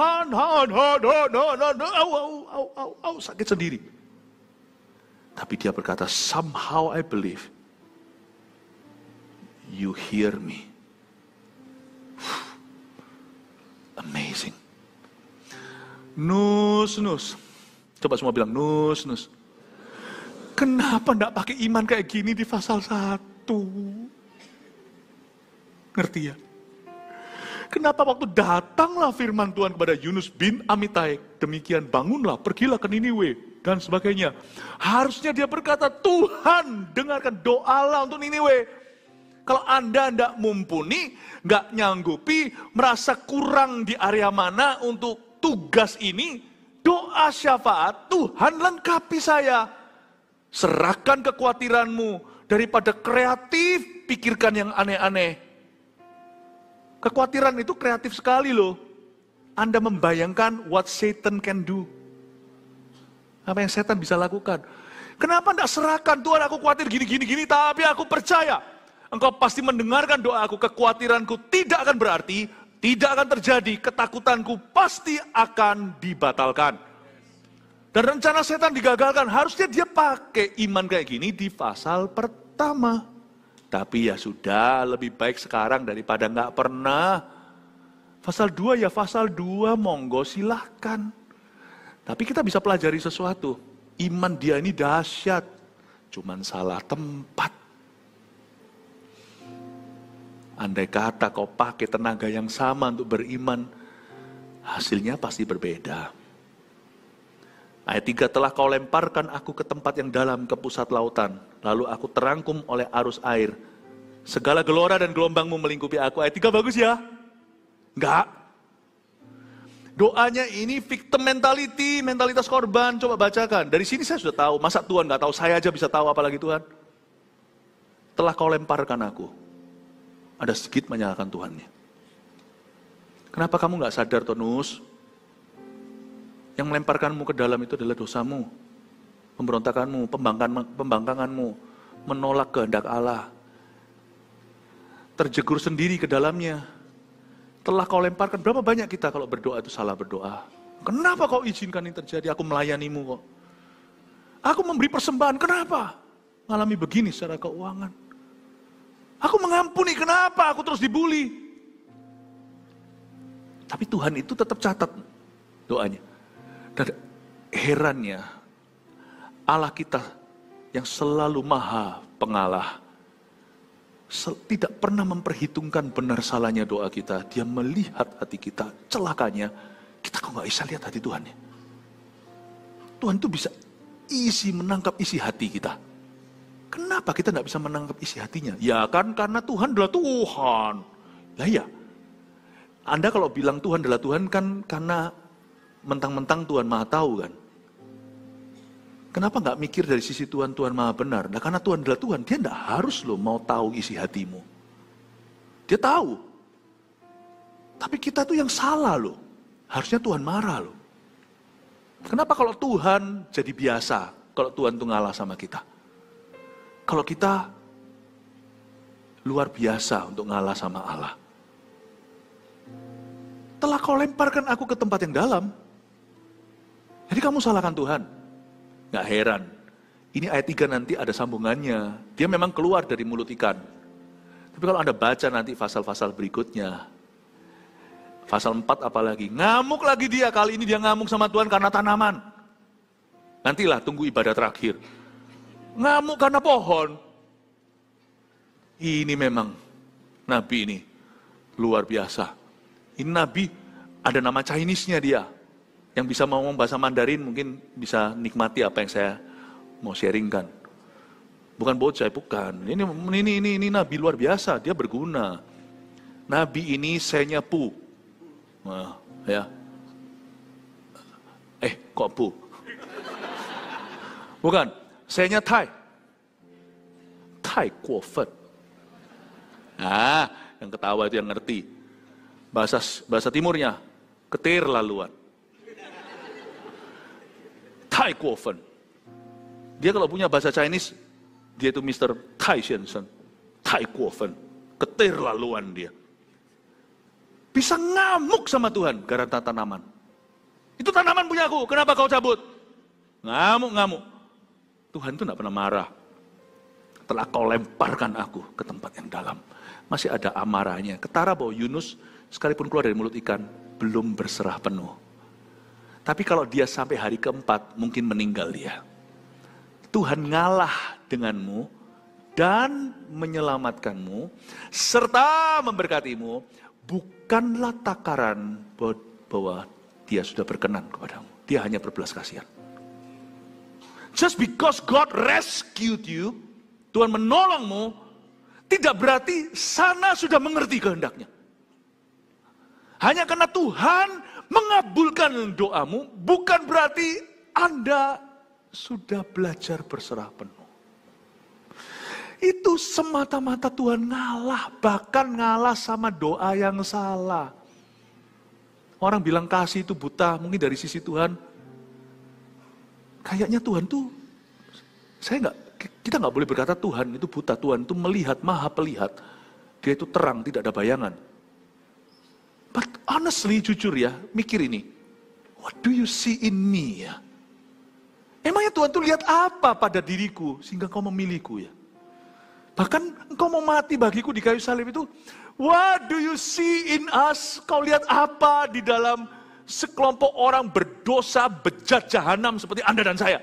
Speaker 1: sakit sendiri. Tapi dia berkata, somehow I believe you hear me. Amazing. Nus. Coba semua bilang nus. Kenapa enggak pakai iman kayak gini di pasal 1? Ngerti ya? Kenapa waktu datanglah firman Tuhan kepada Yunus bin Amitai, demikian bangunlah, pergilah ke Niniwe, dan sebagainya. Harusnya dia berkata, Tuhan dengarkan doalah untuk Niniwe. Kalau Anda tidak mumpuni, nggak nyanggupi, merasa kurang di area mana untuk tugas ini, doa syafaat, Tuhan lengkapi saya. Serahkan kekhawatiranmu, daripada kreatif, pikirkan yang aneh-aneh. Kekhawatiran itu kreatif sekali loh. Anda membayangkan what Satan can do. Apa yang setan bisa lakukan. Kenapa tidak serahkan, Tuhan aku khawatir gini, tapi aku percaya. Engkau pasti mendengarkan doaku, kekhawatiranku tidak akan berarti, tidak akan terjadi, ketakutanku pasti akan dibatalkan. Dan rencana setan digagalkan, harusnya dia pakai iman kayak gini di pasal pertama. Tapi ya sudah, lebih baik sekarang daripada nggak pernah. Pasal 2 ya pasal 2, monggo silahkan. Tapi kita bisa pelajari sesuatu. Iman dia ini dahsyat, cuman salah tempat. Andai kata kau pakai tenaga yang sama untuk beriman, hasilnya pasti berbeda. Ayat 3, telah kau lemparkan aku ke tempat yang dalam, ke pusat lautan. Lalu aku terangkum oleh arus air. Segala gelora dan gelombangmu melingkupi aku. Ayat 3 bagus ya. Enggak. Doanya ini victim mentality, mentalitas korban. Coba bacakan. Dari sini saya sudah tahu. Masa Tuhan nggak tahu? Saya aja bisa tahu, apalagi Tuhan. Telah kau lemparkan aku. Ada sedikit menyalahkan Tuhannya. Kenapa kamu nggak sadar, Tonus? Yang melemparkanmu ke dalam itu adalah dosamu, pemberontakanmu, pembangkanganmu, menolak kehendak Allah. Terjegur sendiri ke dalamnya. Telah kau lemparkan. Berapa banyak kita kalau berdoa itu salah berdoa? Kenapa kau izinkan ini terjadi? Aku melayanimu kok. Aku memberi persembahan. Kenapa? Ngalami begini secara keuangan. Aku mengampuni. Kenapa? Aku terus dibully. Tapi Tuhan itu tetap catat doanya. Dan herannya, Allah kita yang selalu maha pengalah, tidak pernah memperhitungkan benar salahnya doa kita. Dia melihat hati kita, celakanya, kita kok gak bisa lihat hati Tuhan ya. Tuhan tuh bisa menangkap isi hati kita. Kenapa kita gak bisa menangkap isi hatinya? Ya kan karena Tuhan adalah Tuhan. Lah ya, Anda kalau bilang Tuhan adalah Tuhan kan karena mentang-mentang Tuhan maha tahu kan. Kenapa nggak mikir dari sisi Tuhan maha benar? Nah karena Tuhan adalah Tuhan, dia nggak harus loh mau tahu isi hatimu. Dia tahu. Tapi kita tuh yang salah loh. Harusnya Tuhan marah loh. Kenapa kalau Tuhan jadi biasa, kalau Tuhan tuh ngalah sama kita? Kalau kita luar biasa untuk ngalah sama Allah. Telah kau lemparkan aku ke tempat yang dalam. Jadi kamu salahkan Tuhan. Gak heran. Ini ayat 3 nanti ada sambungannya. Dia memang keluar dari mulut ikan. Tapi kalau Anda baca nanti pasal-pasal berikutnya. Pasal 4 apalagi. Ngamuk lagi dia. Kali ini dia ngamuk sama Tuhan karena tanaman. Nantilah tunggu ibadah terakhir. Ngamuk karena pohon. Ini memang nabi ini luar biasa. Ini nabi ada nama Chinese-nya dia. Yang bisa ngomong bahasa Mandarin mungkin bisa nikmati apa yang saya mau sharingkan. Bukan bocah, bukan. Ini nabi luar biasa, dia berguna. Nabi ini Senya Pu. Nah, ya. Kok Pu? Bukan, Senya Tai. Tai Guofen. Nah, yang ketawa itu yang ngerti. Bahasa timurnya, keterlaluan. Tai Guofen. Dia kalau punya bahasa Chinese, dia itu Mr. Tai Shensen. Tai Guofen. Keterlaluan dia. Bisa ngamuk sama Tuhan gara tanaman. Itu tanaman punya aku, kenapa kau cabut? Ngamuk. Tuhan itu tidak pernah marah. Telah kau lemparkan aku ke tempat yang dalam. Masih ada amarahnya. Ketara bahwa Yunus sekalipun keluar dari mulut ikan, belum berserah penuh. Tapi kalau dia sampai hari keempat, mungkin meninggal dia. Tuhan ngalah denganmu dan menyelamatkanmu, serta memberkatimu, bukanlah takaran bahwa dia sudah berkenan kepadamu. Dia hanya berbelas kasihan. Just because God rescued you, Tuhan menolongmu, tidak berarti sana sudah mengerti kehendaknya. Hanya karena Tuhan mengabulkan doamu, bukan berarti Anda sudah belajar berserah penuh. Itu semata-mata Tuhan ngalah, bahkan ngalah sama doa yang salah. Orang bilang kasih itu buta, mungkin dari sisi Tuhan, kayaknya Tuhan tuh, kita nggak boleh berkata Tuhan itu buta, Tuhan itu melihat, maha pelihat. Dia itu terang, tidak ada bayangan. But honestly, jujur ya, mikir ini. What do you see in me ya? Emangnya Tuhan tuh lihat apa pada diriku sehingga kau memilihku ya? Bahkan engkau mau mati bagiku di kayu salib itu. What do you see in us? Kau lihat apa di dalam sekelompok orang berdosa, bejat jahanam seperti Anda dan saya?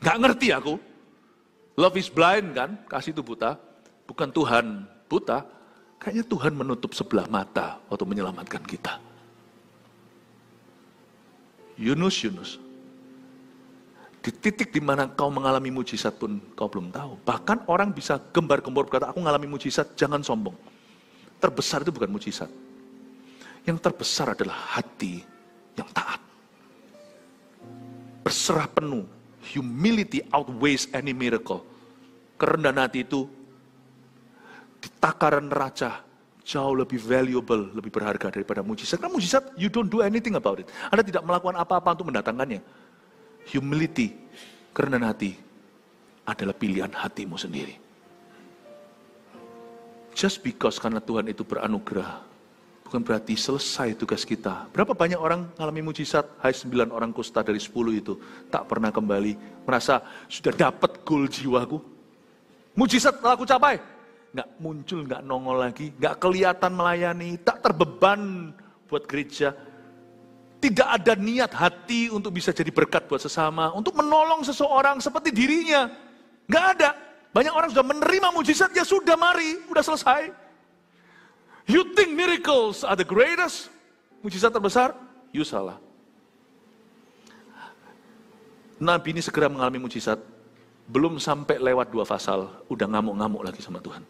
Speaker 1: Gak ngerti aku. Love is blind kan? Kasih itu buta. Bukan Tuhan buta. Kayaknya Tuhan menutup sebelah mata waktu menyelamatkan kita. Yunus. Di titik di mana kau mengalami mujizat pun kau belum tahu. Bahkan orang bisa gembar-gembor berkata, aku mengalami mujizat, jangan sombong. terbesar itu bukan mujizat. Yang terbesar adalah hati yang taat. Berserah penuh. Humility outweighs any miracle. Kerendahan hati itu di takaran neraca jauh lebih valuable, lebih berharga daripada mujizat. Karena mujizat, you don't do anything about it. Anda tidak melakukan apa-apa untuk mendatangkannya. Humility, kerendahan hati, adalah pilihan hatimu sendiri. Just because karena Tuhan itu beranugerah, bukan berarti selesai tugas kita. Berapa banyak orang mengalami mujizat, 9 orang kusta dari 10 itu tak pernah kembali, merasa sudah dapat goal jiwaku. Mujizat telah aku capai. Nggak muncul, nggak nongol lagi, nggak kelihatan melayani, tak terbeban buat gereja. Tidak ada niat hati untuk bisa jadi berkat buat sesama, untuk menolong seseorang seperti dirinya. Nggak ada. Banyak orang sudah menerima mujizat, ya sudah mari, udah selesai. You think miracles are the greatest? Mujizat terbesar? You salah. Nabi ini segera mengalami mujizat, belum sampai lewat 2 pasal, udah ngamuk-ngamuk lagi sama Tuhan.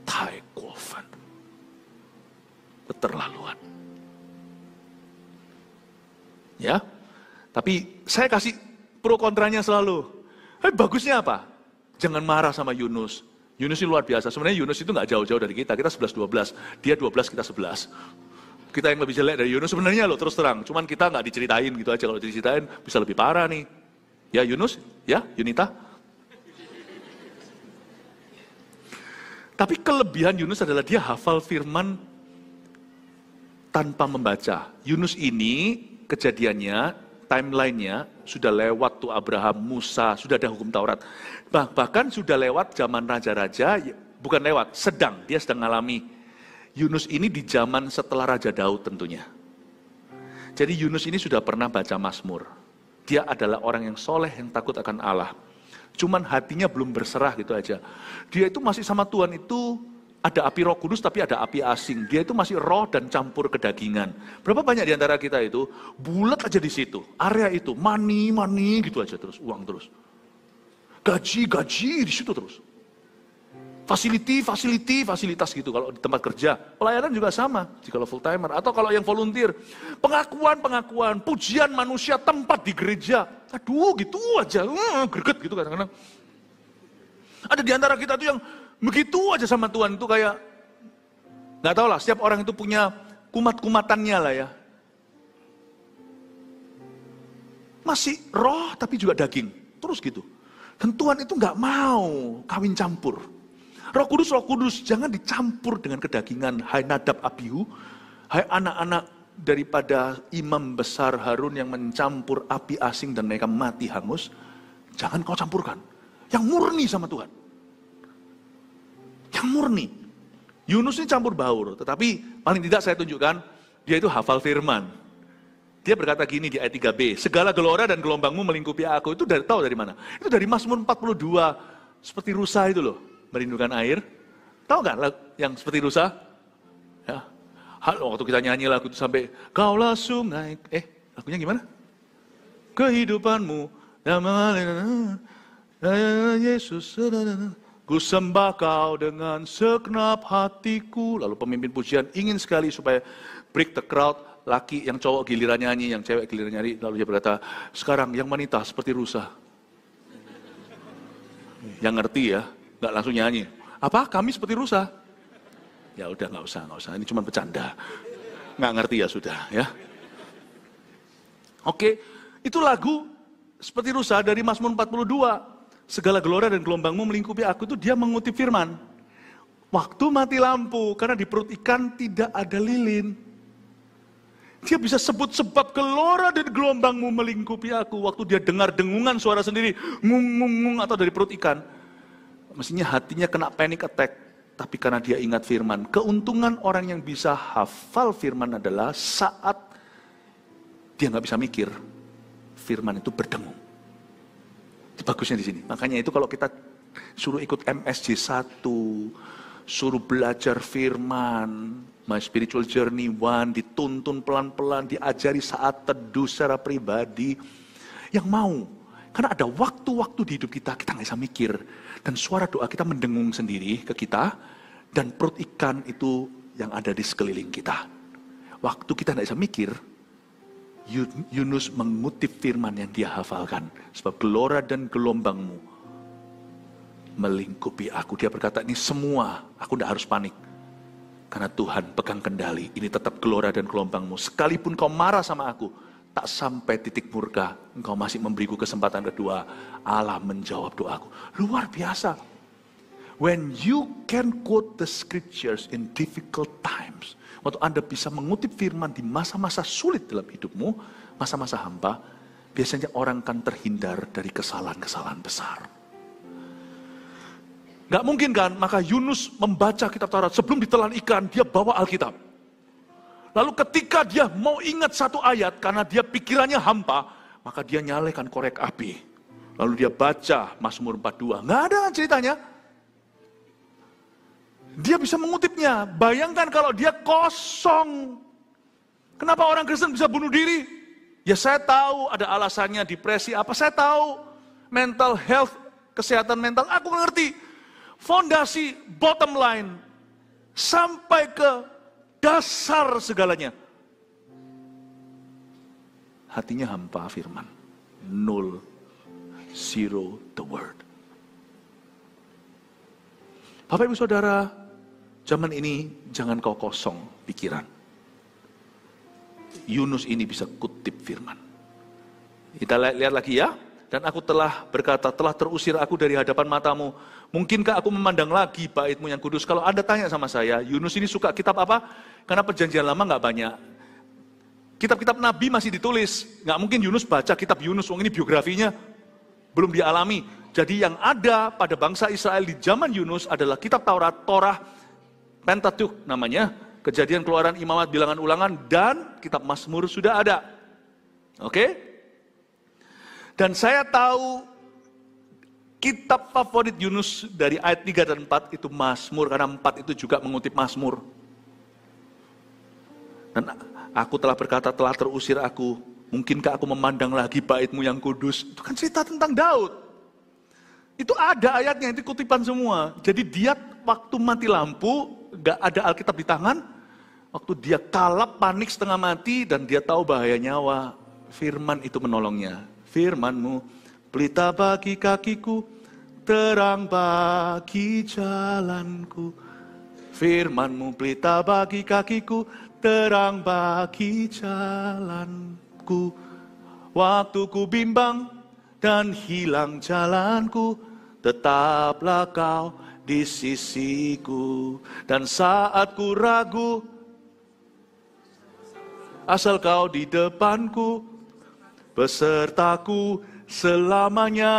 Speaker 1: Taekwovan. Keterlaluan. Ya, tapi saya kasih pro kontranya selalu. Bagusnya apa? Jangan marah sama Yunus. Yunus ini luar biasa. Sebenarnya Yunus itu nggak jauh-jauh dari kita. Kita 11-12. Dia 12, kita 11. Kita yang lebih jelek dari Yunus sebenarnya loh, terus terang. Cuman kita nggak diceritain gitu aja. Kalau diceritain bisa lebih parah nih. Ya Yunus, ya Yunita. Tapi kelebihan Yunus adalah dia hafal firman tanpa membaca. Yunus ini kejadiannya, timelinenya sudah lewat tuh Abraham, Musa, sudah ada hukum Taurat. Bahkan sudah lewat zaman raja-raja, bukan lewat, dia sedang mengalami. Yunus ini di zaman setelah Raja Daud tentunya. Jadi Yunus ini sudah pernah baca Mazmur. Dia adalah orang yang soleh, yang takut akan Allah. Cuman hatinya belum berserah gitu aja. Dia itu masih sama Tuhan itu, ada api Roh Kudus tapi ada api asing. Dia itu masih roh dan campur kedagingan. Berapa banyak di antara kita itu bulat aja di situ, area itu, money gitu aja terus, uang terus. Gaji di situ terus. Fasilitas gitu kalau di tempat kerja. Pelayanan juga sama, jika full timer atau kalau yang volunteer. Pengakuan, pujian manusia, tempat di gereja. Aduh gitu aja, greget gitu kadang-kadang. Ada di antara kita tuh yang begitu aja sama Tuhan itu kayak, nggak tahu lah, setiap orang itu punya kumat-kumatannya lah ya. Masih roh tapi juga daging, terus gitu. Dan Tuhan itu nggak mau kawin campur. Roh Kudus, jangan dicampur dengan kedagingan. Hai Nadab Abihu, hai anak-anak daripada imam besar Harun yang mencampur api asing dan mereka mati hangus. Jangan kau campurkan. Yang murni sama Tuhan. Yang murni. Yunus ini campur baur, tetapi paling tidak saya tunjukkan, dia itu hafal firman. Dia berkata gini di ayat 3b, segala gelora dan gelombangmu melingkupi aku. Itu tahu dari mana? Itu dari Mazmur 42, seperti rusa itu loh, merindukan air. Tahu kan yang seperti rusa? Ya. Waktu kita nyanyi lagu itu sampai, kaulah sungai, lagunya gimana? Kehidupanmu, Yesus, ku sembah kau dengan segenap hatiku. Lalu pemimpin pujian ingin sekali supaya break the crowd, laki yang cowok giliran nyanyi, yang cewek giliran nyanyi. Lalu dia berkata, sekarang yang wanita seperti rusa. Yang ngerti ya, nggak langsung nyanyi. Apa? Kami seperti rusa? Ya udah nggak usah. Ini cuma bercanda. Nggak ngerti ya sudah ya. Oke, itu lagu seperti rusa dari Mazmur 42. Segala gelora dan gelombangmu melingkupi aku, itu dia mengutip firman. Waktu mati lampu, karena di perut ikan tidak ada lilin. Dia bisa sebut sebab gelora dan gelombangmu melingkupi aku. Waktu dia dengar dengungan suara sendiri, ngung atau dari perut ikan. Mestinya hatinya kena panic attack. Tapi karena dia ingat firman. Keuntungan orang yang bisa hafal firman adalah saat dia nggak bisa mikir, firman itu berdengung. Itu bagusnya di sini. Makanya itu kalau kita suruh ikut MSJ 1, suruh belajar firman, My Spiritual Journey 1, dituntun pelan-pelan, diajari saat teduh secara pribadi, yang mau. Karena ada waktu-waktu di hidup kita nggak bisa mikir. Dan suara doa kita mendengung sendiri ke kita, Dan perut ikan itu yang ada di sekeliling kita. Waktu kita tidak bisa mikir, Yunus mengutip firman yang dia hafalkan. Sebab gelora dan gelombangmu melingkupi aku. Dia berkata, ini semua, aku tidak harus panik. Karena Tuhan pegang kendali. Ini tetap gelora dan gelombangmu. Sekalipun kau marah sama aku, tak sampai titik murka, engkau masih memberiku kesempatan kedua. Allah menjawab doaku. Luar biasa. When you can quote the scriptures in difficult times. Waktu Anda bisa mengutip firman di masa-masa sulit dalam hidupmu, masa-masa hampa, biasanya orang akan terhindar dari kesalahan-kesalahan besar. Gak mungkin kan, maka Yunus membaca kitab Taurat. Sebelum ditelan ikan, dia bawa Alkitab. Lalu ketika dia mau ingat satu ayat, karena dia pikirannya hampa, maka dia nyalakan korek api. Lalu dia baca Mazmur 42. Gak ada ceritanya. Dia bisa mengutipnya. Bayangkan kalau dia kosong. Kenapa orang Kristen bisa bunuh diri? Ya saya tahu ada alasannya, depresi apa, saya tahu. Mental health, kesehatan mental, aku ngerti. Fondasi, bottom line, sampai ke dasar segalanya. Hatinya hampa firman. Null, zero the word. Bapak Ibu Saudara, zaman ini jangan kau kosong pikiran. Yunus ini bisa kutip firman. Kita lihat lagi ya. Dan aku telah berkata, telah terusir aku dari hadapan matamu. Mungkinkah aku memandang lagi bait-Mu yang kudus? Kalau Anda tanya sama saya, Yunus ini suka kitab apa? Karena perjanjian lama nggak banyak. Kitab-kitab Nabi masih ditulis. Nggak mungkin Yunus baca kitab Yunus, ini biografinya belum dialami. Jadi yang ada pada bangsa Israel di zaman Yunus adalah kitab Taurat, Torah, Pentateuch namanya, Kejadian, Keluaran, Imamat, Bilangan, Ulangan, dan kitab Mazmur sudah ada. Oke? Dan saya tahu kitab favorit Yunus dari ayat 3 dan 4 itu Mazmur, karena 4 itu juga mengutip Mazmur. Dan aku telah berkata, telah terusir aku, mungkinkah aku memandang lagi bait-Mu yang kudus? Itu kan cerita tentang Daud. Itu ada ayatnya, itu kutipan semua. Jadi dia waktu mati lampu, gak ada Alkitab di tangan, waktu dia kalap, panik, setengah mati, dan dia tahu bahaya nyawa, firman itu menolongnya. Firman-Mu, pelita bagi kakiku, terang bagi jalanku. Firman-Mu, pelita bagi kakiku, terang bagi jalanku. Waktu ku bimbang dan hilang jalanku, tetaplah Kau di sisiku. Dan saat ku ragu, asal Kau di depanku, besertaku selamanya.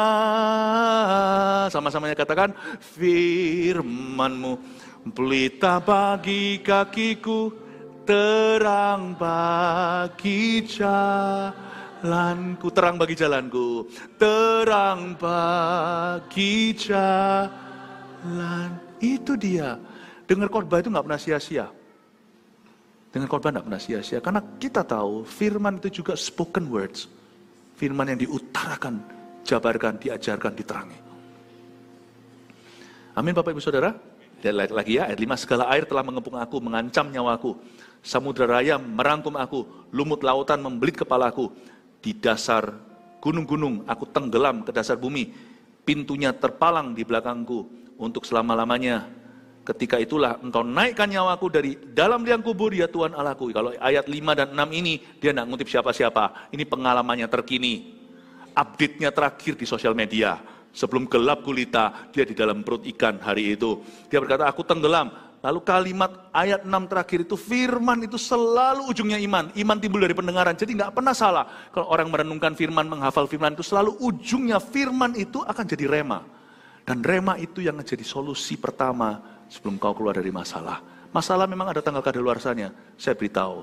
Speaker 1: Sama-samanya katakan, firman-Mu, pelita bagi kakiku, terang bagi jalanku. Terang bagi jalanku, terang bagi jalan. Itu dia. Dengar khotbah itu gak pernah sia-sia. Dengan khotbah tidak pernah sia-sia. Karena kita tahu firman itu juga spoken words. Firman yang diutarakan, jabarkan, diajarkan, diterangi. Amin Bapak Ibu Saudara. Lihat lagi ya, ayat 5. Segala air telah mengepung aku, mengancam nyawaku. Samudra raya merangkum aku, lumut lautan membelit kepalaku. Di dasar gunung-gunung aku tenggelam ke dasar bumi. Pintunya terpalang di belakangku untuk selama-lamanya. Ketika itulah engkau naikkan nyawaku dari dalam liang kubur, ya Tuhan Allahku. Kalau ayat 5 dan 6 ini, dia tidak ngutip siapa-siapa. Ini pengalamannya terkini. Update-nya terakhir di sosial media. Sebelum gelap gulita, dia di dalam perut ikan hari itu. Dia berkata, aku tenggelam. Lalu kalimat ayat 6 terakhir itu, firman itu selalu ujungnya iman. Iman timbul dari pendengaran, jadi nggak pernah salah. Kalau orang merenungkan firman, menghafal firman itu, selalu ujungnya firman itu akan jadi rema. Dan rema itu yang menjadi solusi pertama sebelum kau keluar dari masalah. Masalah memang ada tanggal kadaluarsanya. Saya beritahu,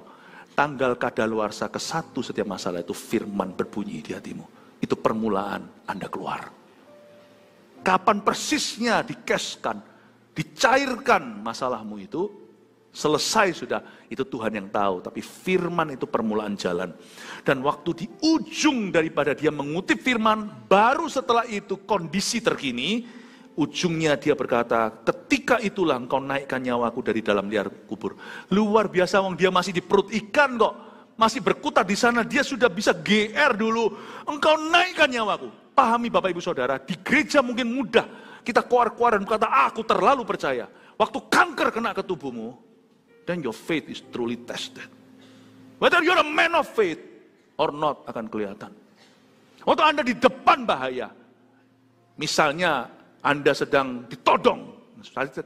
Speaker 1: tanggal kadaluarsa ke-1 setiap masalah itu firman berbunyi di hatimu. Itu permulaan Anda keluar. Kapan persisnya dikeskan, dicairkan masalahmu itu, selesai sudah, itu Tuhan yang tahu. Tapi firman itu permulaan jalan. Dan waktu di ujung daripada dia mengutip firman, baru setelah itu kondisi terkini, Ujungnya dia berkata, ketika itulah engkau naikkan nyawaku dari dalam liar kubur. Luar biasa, wong dia masih di perut ikan kok. Masih berkutat di sana, dia sudah bisa GR dulu. Engkau naikkan nyawaku. Pahami Bapak Ibu Saudara, di gereja mungkin mudah. Kita keluar-keluar dan berkata, aku terlalu percaya. Waktu kanker kena ke tubuhmu, then your faith is truly tested. Whether you're a man of faith or not akan kelihatan. Waktu Anda di depan bahaya. Misalnya Anda sedang ditodong.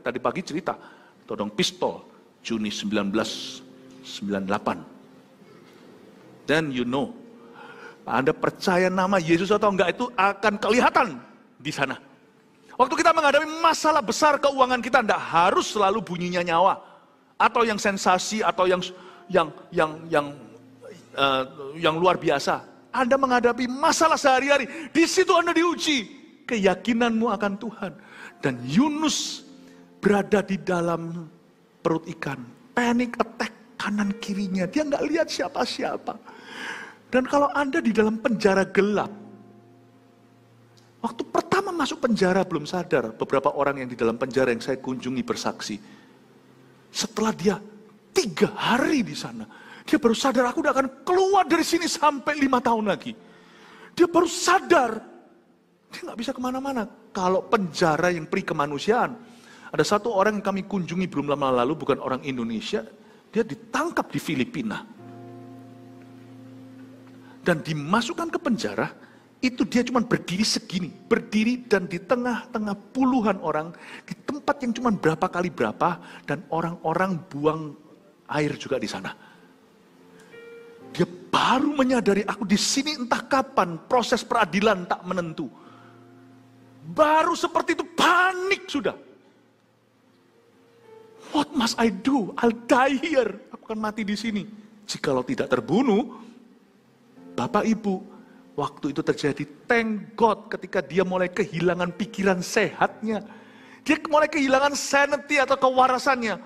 Speaker 1: Tadi pagi cerita, todong pistol, Juni 1998. Then you know, Anda percaya nama Yesus atau enggak itu akan kelihatan di sana. Waktu kita menghadapi masalah besar keuangan kita, enggak harus selalu bunyinya nyawa. Atau yang sensasi, atau yang luar biasa. Anda menghadapi masalah sehari-hari, di situ Anda diuji keyakinanmu akan Tuhan. Dan Yunus berada di dalam perut ikan, panic attack kanan kirinya, dia nggak lihat siapa-siapa. Dan kalau Anda di dalam penjara gelap, waktu pertama masuk penjara belum sadar. Beberapa orang yang di dalam penjara yang saya kunjungi bersaksi, setelah dia 3 hari di sana, dia baru sadar, aku udah akan keluar dari sini sampai 5 tahun lagi. Dia baru sadar, dia nggak bisa kemana-mana. Kalau penjara yang peri kemanusiaan, ada satu orang yang kami kunjungi belum lama lalu, bukan orang Indonesia, dia ditangkap di Filipina. Dan dimasukkan ke penjara, itu dia cuma berdiri segini, berdiri dan di tengah-tengah puluhan orang, di tempat yang cuma berapa kali berapa, dan orang-orang buang air juga di sana. Dia baru menyadari, aku di sini entah kapan, proses peradilan tak menentu. Baru seperti itu panik sudah. What must I do? I'll die here. Aku akan mati di sini. Jikalau tidak terbunuh, Bapak Ibu, waktu itu terjadi, thank God, ketika dia mulai kehilangan pikiran sehatnya. Dia mulai kehilangan sanity atau kewarasannya.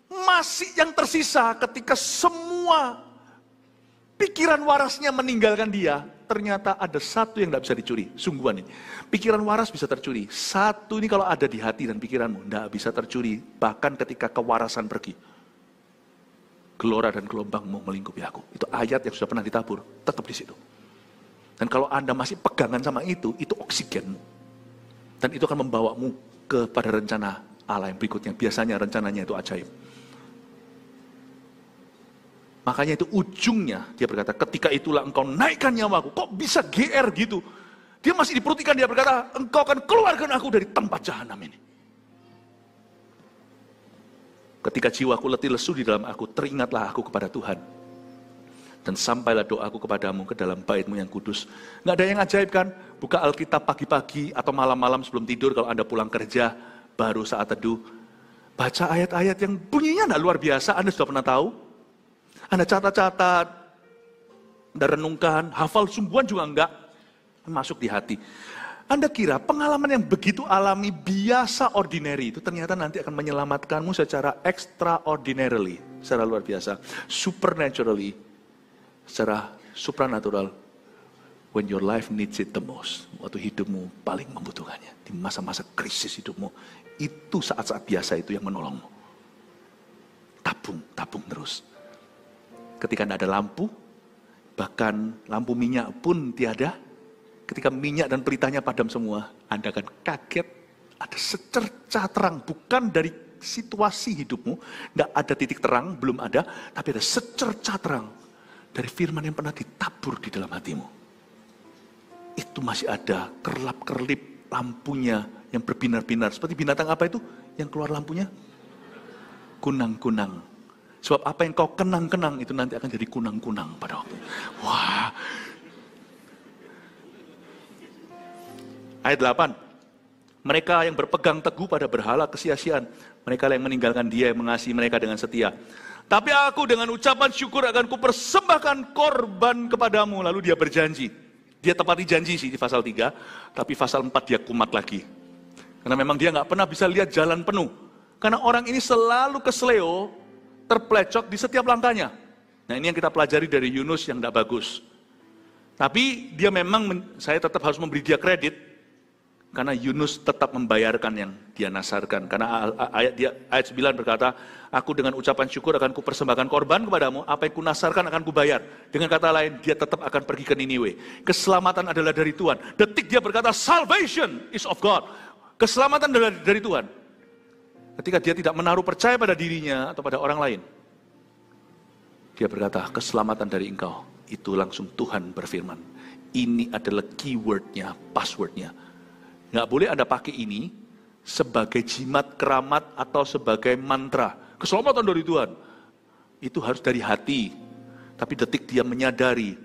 Speaker 1: Masih yang tersisa ketika semua pikiran warasnya meninggalkan dia, ternyata ada satu yang tidak bisa dicuri. Sungguhan ini. Pikiran waras bisa tercuri. Satu ini kalau ada di hati dan pikiranmu, tidak bisa tercuri. Bahkan ketika kewarasan pergi. Gelora dan gelombangmu melingkupi aku. Itu ayat yang sudah pernah ditabur. Tetap di situ. Dan kalau Anda masih pegangan sama itu oksigenmu. Dan itu akan membawamu kepada rencana Allah yang berikutnya. Biasanya rencananya itu ajaib. Makanya itu ujungnya, dia berkata, ketika itulah engkau naikkan nyawaku. Kok bisa GR gitu? Dia masih di perut ikan, dia berkata, engkau akan keluarkan aku dari tempat jahanam ini. Ketika jiwaku letih lesu di dalam aku, teringatlah aku kepada Tuhan. Dan sampailah doaku kepadamu ke dalam bait-Mu yang kudus. Nggak ada yang ajaib kan? Buka Alkitab pagi-pagi atau malam-malam sebelum tidur kalau Anda pulang kerja, baru saat teduh. Baca ayat-ayat yang bunyinya nggak luar biasa, Anda sudah pernah tahu? Anda catat-catat, Anda renungkan, hafal sungguhan juga enggak, masuk di hati. Anda kira pengalaman yang begitu alami, biasa, ordinary, itu ternyata nanti akan menyelamatkanmu secara extraordinarily, secara luar biasa, supernaturally, secara supranatural, when your life needs it the most, waktu hidupmu paling membutuhkannya, di masa-masa krisis hidupmu, itu saat-saat biasa itu yang menolongmu. Tabung terus. Ketika tidak ada lampu, bahkan lampu minyak pun tiada, ketika minyak dan peritanya padam semua, Anda akan kaget, ada secercah terang, bukan dari situasi hidupmu, tidak ada titik terang, belum ada, tapi ada secercah terang, dari firman yang pernah ditabur di dalam hatimu. Itu masih ada kerlap-kerlip lampunya yang berbinar-binar, seperti binatang apa itu, yang keluar lampunya? Kunang-kunang. Sebab apa yang kau kenang-kenang itu nanti akan jadi kunang-kunang pada waktu. Wah. Ayat 8. Mereka yang berpegang teguh pada berhala kesia-siaan. Mereka yang meninggalkan dia yang mengasihi mereka dengan setia. Tapi aku dengan ucapan syukur akan kupersembahkan korban kepadamu. Lalu dia berjanji. Dia tepati janji sih di pasal 3. Tapi pasal 4 dia kumat lagi. Karena memang dia nggak pernah bisa lihat jalan penuh. Karena orang ini selalu kesleo, terplecok di setiap langkahnya. Nah ini yang kita pelajari dari Yunus yang tidak bagus. Tapi dia memang, saya tetap harus memberi dia kredit. Karena Yunus tetap membayarkan yang dia nasarkan. Karena ayat 9 berkata, aku dengan ucapan syukur akan kupersembahkan korban kepadamu, apa yang kunasarkan akan kubayar. Dengan kata lain, dia tetap akan pergi ke Niniwe. Keselamatan adalah dari Tuhan. Detik dia berkata, salvation is of God. Keselamatan adalah dari Tuhan. Ketika dia tidak menaruh percaya pada dirinya atau pada orang lain, dia berkata, keselamatan dari engkau. Itu langsung Tuhan berfirman. Ini adalah keywordnya, passwordnya. Nggak boleh Anda pakai ini sebagai jimat, keramat, atau sebagai mantra. Keselamatan dari Tuhan. Itu harus dari hati. Tapi detik dia menyadari,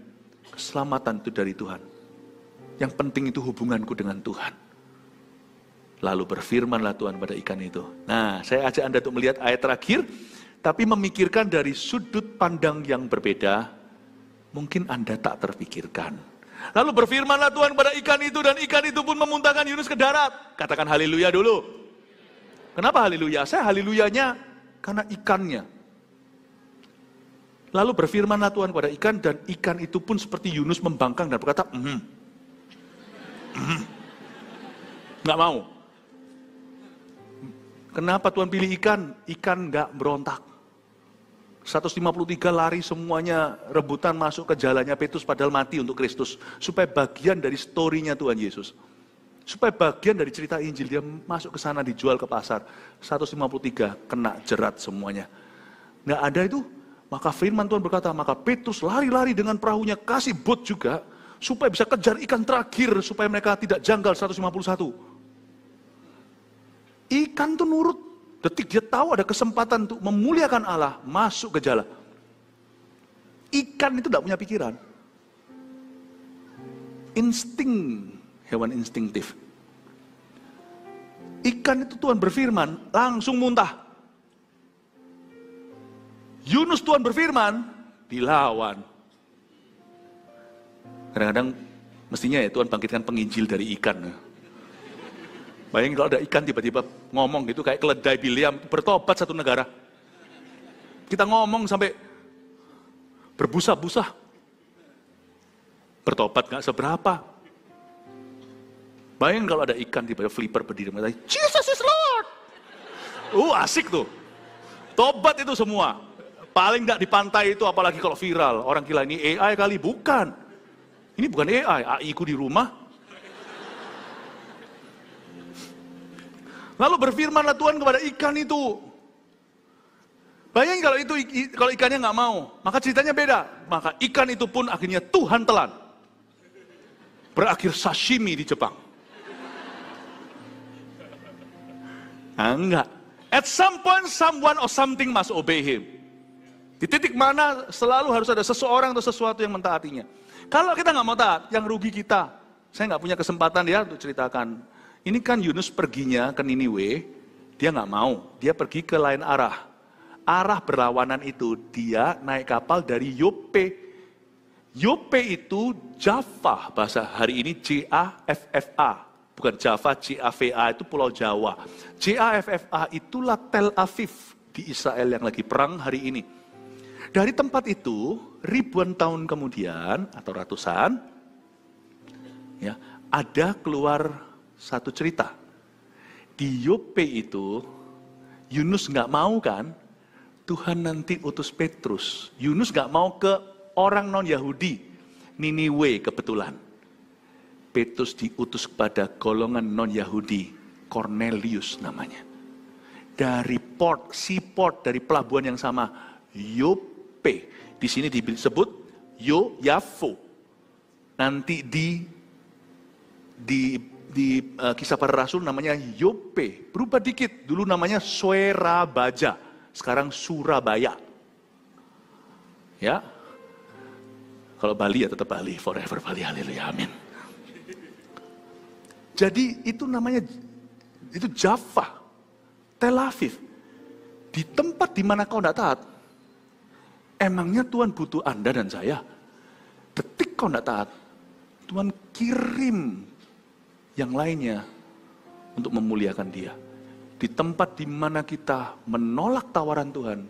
Speaker 1: keselamatan itu dari Tuhan. Yang penting itu hubunganku dengan Tuhan. Lalu berfirmanlah Tuhan pada ikan itu. Nah, saya ajak Anda untuk melihat ayat terakhir, tapi memikirkan dari sudut pandang yang berbeda, mungkin Anda tak terpikirkan. Lalu berfirmanlah Tuhan pada ikan itu, dan ikan itu pun memuntahkan Yunus ke darat. Katakan haleluya dulu. Kenapa haleluya? Saya haleluyanya karena ikannya. Lalu berfirmanlah Tuhan pada ikan, dan ikan itu pun seperti Yunus membangkang dan berkata, nggak mau. Kenapa Tuhan pilih ikan? Ikan nggak berontak. 153 lari semuanya rebutan masuk ke jalannya Petrus padahal mati untuk Kristus. Supaya bagian dari story-nya Tuhan Yesus. Supaya bagian dari cerita Injil, dia masuk ke sana dijual ke pasar. 153 kena jerat semuanya. Nggak ada itu. Maka firman Tuhan berkata, maka Petrus lari-lari dengan perahunya, kasih bot juga. Supaya bisa kejar ikan terakhir, supaya mereka tidak janggal 151. Ikan itu nurut. Detik dia tahu ada kesempatan untuk memuliakan Allah, masuk ke jala. Ikan itu tidak punya pikiran. Insting, hewan instingtif. Ikan itu Tuhan berfirman, langsung muntah. Yunus Tuhan berfirman, dilawan. Kadang-kadang mestinya ya Tuhan bangkitkan penginjil dari ikan. Bayangin kalau ada ikan tiba-tiba ngomong gitu kayak keledai Biliam, bertobat satu negara. Kita ngomong sampai berbusa-busa. Bertobat gak seberapa. Bayangin kalau ada ikan tiba-tiba flipper berdiri mengatakan, Jesus is Lord. Asik tuh. Tobat itu semua. Paling gak di pantai itu, apalagi kalau viral. Orang gila ini AI kali, bukan. Ini bukan AI, AI ku di rumah. Lalu berfirmanlah Tuhan kepada ikan itu. Bayangin kalau ikannya nggak mau, maka ceritanya beda. Maka ikan itu pun akhirnya Tuhan telan. Berakhir sashimi di Jepang. Enggak. At some point someone or something must obey him. Di titik mana selalu harus ada seseorang atau sesuatu yang mentaatinya. Kalau kita nggak mau taat, yang rugi kita. Saya nggak punya kesempatan ya untuk ceritakan. Ini kan Yunus perginya ke Niniwe, dia nggak mau, dia pergi ke lain arah. Arah berlawanan itu, dia naik kapal dari Yope. Yope itu Java, bahasa hari ini Jaffa, bukan Java, Java itu Pulau Jawa. Jaffa itulah Tel Aviv di Israel yang lagi perang hari ini. Dari tempat itu, ribuan tahun kemudian, atau ratusan, ya, ada keluar satu cerita. Di Yope itu, Yunus nggak mau kan, Tuhan nanti utus Petrus. Yunus nggak mau ke orang non-Yahudi, Niniwe kebetulan. Petrus diutus kepada golongan non-Yahudi, Cornelius namanya. Dari seaport, dari pelabuhan yang sama, Yope. Di sini disebut Yafo. Nanti di Kisah Para Rasul namanya Yope, berubah dikit, dulu namanya Swerabaja, sekarang Surabaya. Ya, kalau Bali ya tetap Bali, forever Bali, haleluya, amin. Jadi itu namanya, itu Java, Tel Aviv. Di tempat di mana kau tidak taat, emangnya Tuhan butuh Anda dan saya? Detik kau tidak taat, Tuhan kirim yang lainnya untuk memuliakan Dia. Di tempat di mana kita menolak tawaran Tuhan,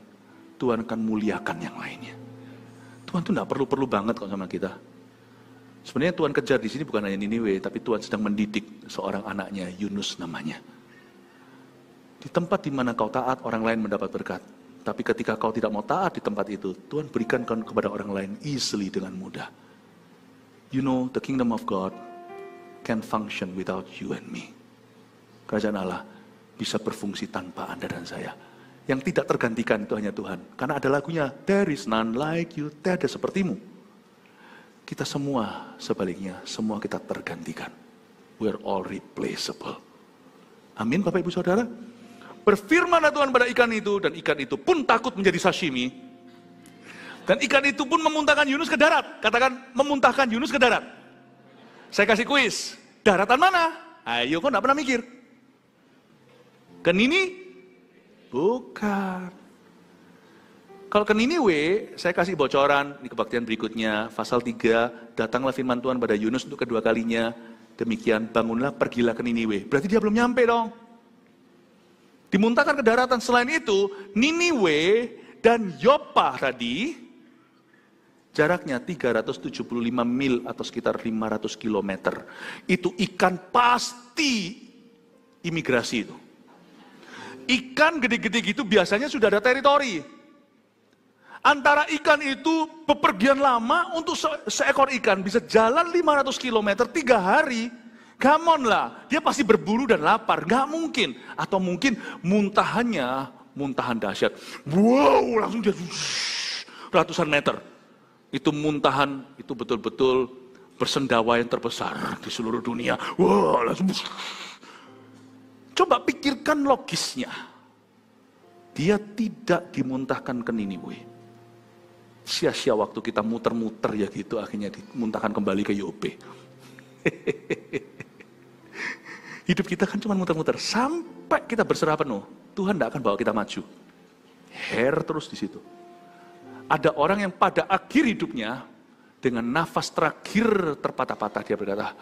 Speaker 1: Tuhan akan muliakan yang lainnya. Tuhan tuh tidak perlu-perlu banget kok sama kita. Sebenarnya Tuhan kejar di sini bukan hanya Niniwe, tapi Tuhan sedang mendidik seorang anaknya, Yunus namanya. Di tempat di mana kau taat, orang lain mendapat berkat. Tapi ketika kau tidak mau taat di tempat itu, Tuhan berikan kepada orang lain easily dengan mudah. You know, the kingdom of God can function without you and me. Kerajaan Allah bisa berfungsi tanpa Anda dan saya. Yang tidak tergantikan itu hanya Tuhan. Karena ada lagunya, there is none like you, tiada sepertimu. Kita semua sebaliknya, semua kita tergantikan. We're all replaceable. Amin Bapak Ibu Saudara. Berfirmanlah Tuhan pada ikan itu, dan ikan itu pun takut menjadi sashimi. Dan ikan itu pun memuntahkan Yunus ke darat. Katakan, memuntahkan Yunus ke darat. Saya kasih kuis, daratan mana? Ayo, kok gak pernah mikir? Ke Nini? Bukan. Kalau ke Niniwe, saya kasih bocoran di kebaktian berikutnya, pasal 3, datanglah firman Tuhan pada Yunus untuk kedua kalinya, demikian bangunlah, pergilah ke Niniwe. Berarti dia belum nyampe dong. Dimuntahkan ke daratan. Selain itu, Niniwe dan Yopa tadi, jaraknya 375 mil atau sekitar 500 km. Itu ikan pasti imigrasi itu. Ikan gede-gede gitu biasanya sudah ada teritori. Antara ikan itu bepergian lama untuk seekor ikan bisa jalan 500 km 3 hari. Come on lah, dia pasti berburu dan lapar, gak mungkin. Atau mungkin muntahannya, muntahan dahsyat. Wow, langsung dia ratusan meter. Itu muntahan, itu betul-betul bersendawa yang terbesar di seluruh dunia. Wow, langsung. Coba pikirkan logisnya. Dia tidak dimuntahkan ke Niniwe. Sia-sia waktu kita muter-muter ya gitu, akhirnya dimuntahkan kembali ke Yope. Hidup kita kan cuma muter-muter sampai kita berserah penuh. Tuhan tidak akan bawa kita maju. Terus di situ. Ada orang yang pada akhir hidupnya dengan nafas terakhir terpatah-patah dia berkata,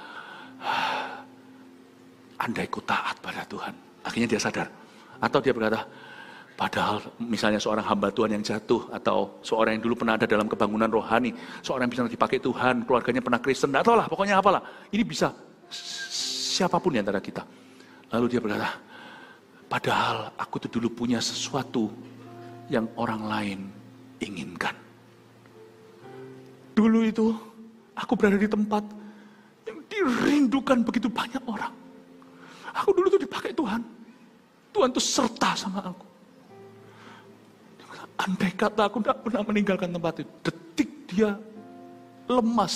Speaker 1: andai ku taat pada Tuhan. Akhirnya dia sadar. Atau dia berkata, padahal misalnya seorang hamba Tuhan yang jatuh, atau seorang yang dulu pernah ada dalam kebangunan rohani, seorang yang bisa dipakai Tuhan, keluarganya pernah Kristen, tidak tahu lah, pokoknya apalah. Ini bisa siapapun di antara kita. Lalu dia berkata, padahal aku tuh dulu punya sesuatu yang orang lain inginkan. Dulu itu aku berada di tempat yang dirindukan begitu banyak orang. Aku dulu tuh dipakai Tuhan. Tuhan tuh serta sama aku. Andai kata aku tidak pernah meninggalkan tempat itu, detik dia lemas,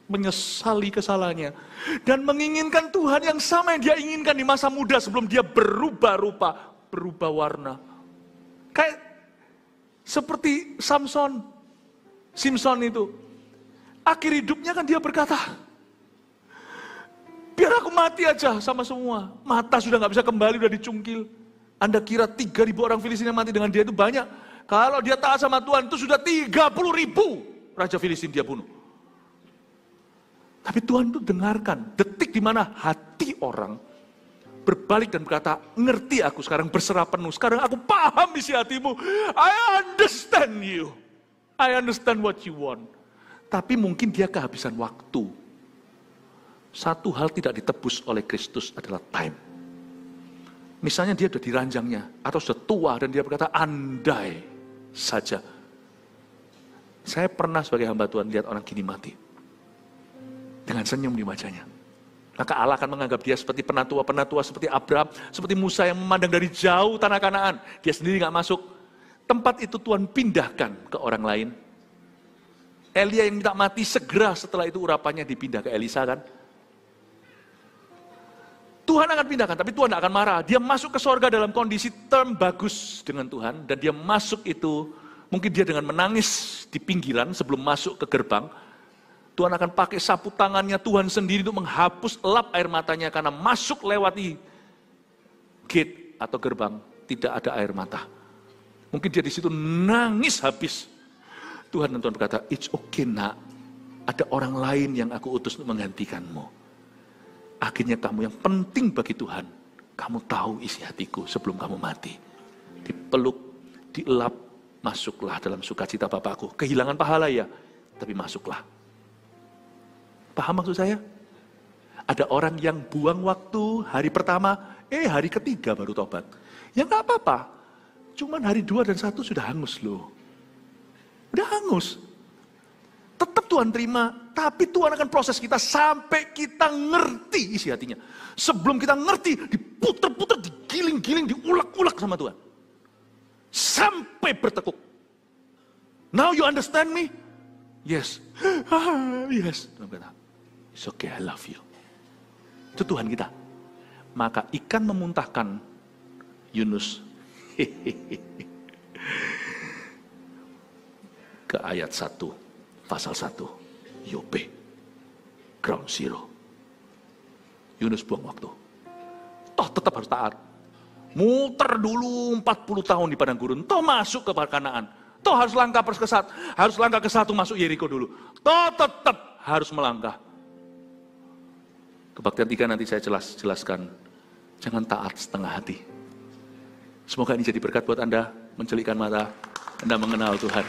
Speaker 1: menyesali kesalahannya, dan menginginkan Tuhan yang sama yang dia inginkan di masa muda sebelum dia berubah rupa, berubah warna. Kayak seperti Simpson itu. Akhir hidupnya kan dia berkata, biar aku mati aja sama semua. Mata sudah gak bisa kembali, udah dicungkil. Anda kira 3.000 orang Filistin yang mati dengan dia itu banyak? Kalau dia taat sama Tuhan itu sudah 30.000 Raja Filistin dia bunuh. Tapi Tuhan itu dengarkan detik di mana hati orang berbalik dan berkata, ngerti aku sekarang, berserah penuh. Sekarang aku paham isi hatimu. I understand you. I understand what you want. Tapi mungkin dia kehabisan waktu. Satu hal tidak ditebus oleh Kristus adalah time. Misalnya dia sudah di ranjangnya, atau sudah tua dan dia berkata, andai saja. Saya pernah sebagai hamba Tuhan lihat orang gini mati. Dengan senyum di wajahnya. Maka Allah akan menganggap dia seperti penatua seperti Abraham, seperti Musa yang memandang dari jauh tanah Kanaan. Dia sendiri gak masuk. Tempat itu Tuhan pindahkan ke orang lain. Elia yang minta mati segera setelah itu urapannya dipindah ke Elisa kan. Tuhan akan pindahkan, tapi Tuhan tidak akan marah. Dia masuk ke sorga dalam kondisi term bagus dengan Tuhan. Dan dia masuk itu, mungkin dia dengan menangis di pinggiran sebelum masuk ke gerbang. Tuhan akan pakai sapu tangannya Tuhan sendiri untuk menghapus lap air matanya. Karena masuk lewati gate atau gerbang, tidak ada air mata. Mungkin dia di situ nangis habis. Tuhan berkata, it's okay nak, ada orang lain yang aku utus untuk menggantikanmu. Akhirnya kamu yang penting bagi Tuhan, kamu tahu isi hatiku sebelum kamu mati. Dipeluk, dielap, masuklah dalam sukacita Bapakku. Kehilangan pahala ya, tapi masuklah. Paham maksud saya? Ada orang yang buang waktu hari pertama, hari ketiga baru tobat. Ya nggak apa-apa. Cuman hari 2 dan 1 sudah hangus loh. Udah hangus. Tetap Tuhan terima, tapi Tuhan akan proses kita sampai kita ngerti isi hatinya. Sebelum kita ngerti, diputer-puter, digiling-giling, diulek-ulek sama Tuhan. Sampai bertekuk. Now you understand me? Yes. Yes. Tuhan kata, it's okay, I love you. Itu Tuhan kita. Maka ikan memuntahkan Yunus ke ayat 1, pasal 1, Yope, ground zero. Yunus buang waktu. Toh tetap harus taat. Muter dulu 40 tahun di padang gurun. Toh masuk ke Kanaan. Toh harus langkah harus langkah ke 1 masuk Yeriko dulu. Toh tetap harus melangkah. Kebaktian 3 nanti saya jelaskan. Jangan taat setengah hati. Semoga ini jadi berkat buat Anda, mencelikkan mata, Anda mengenal Tuhan.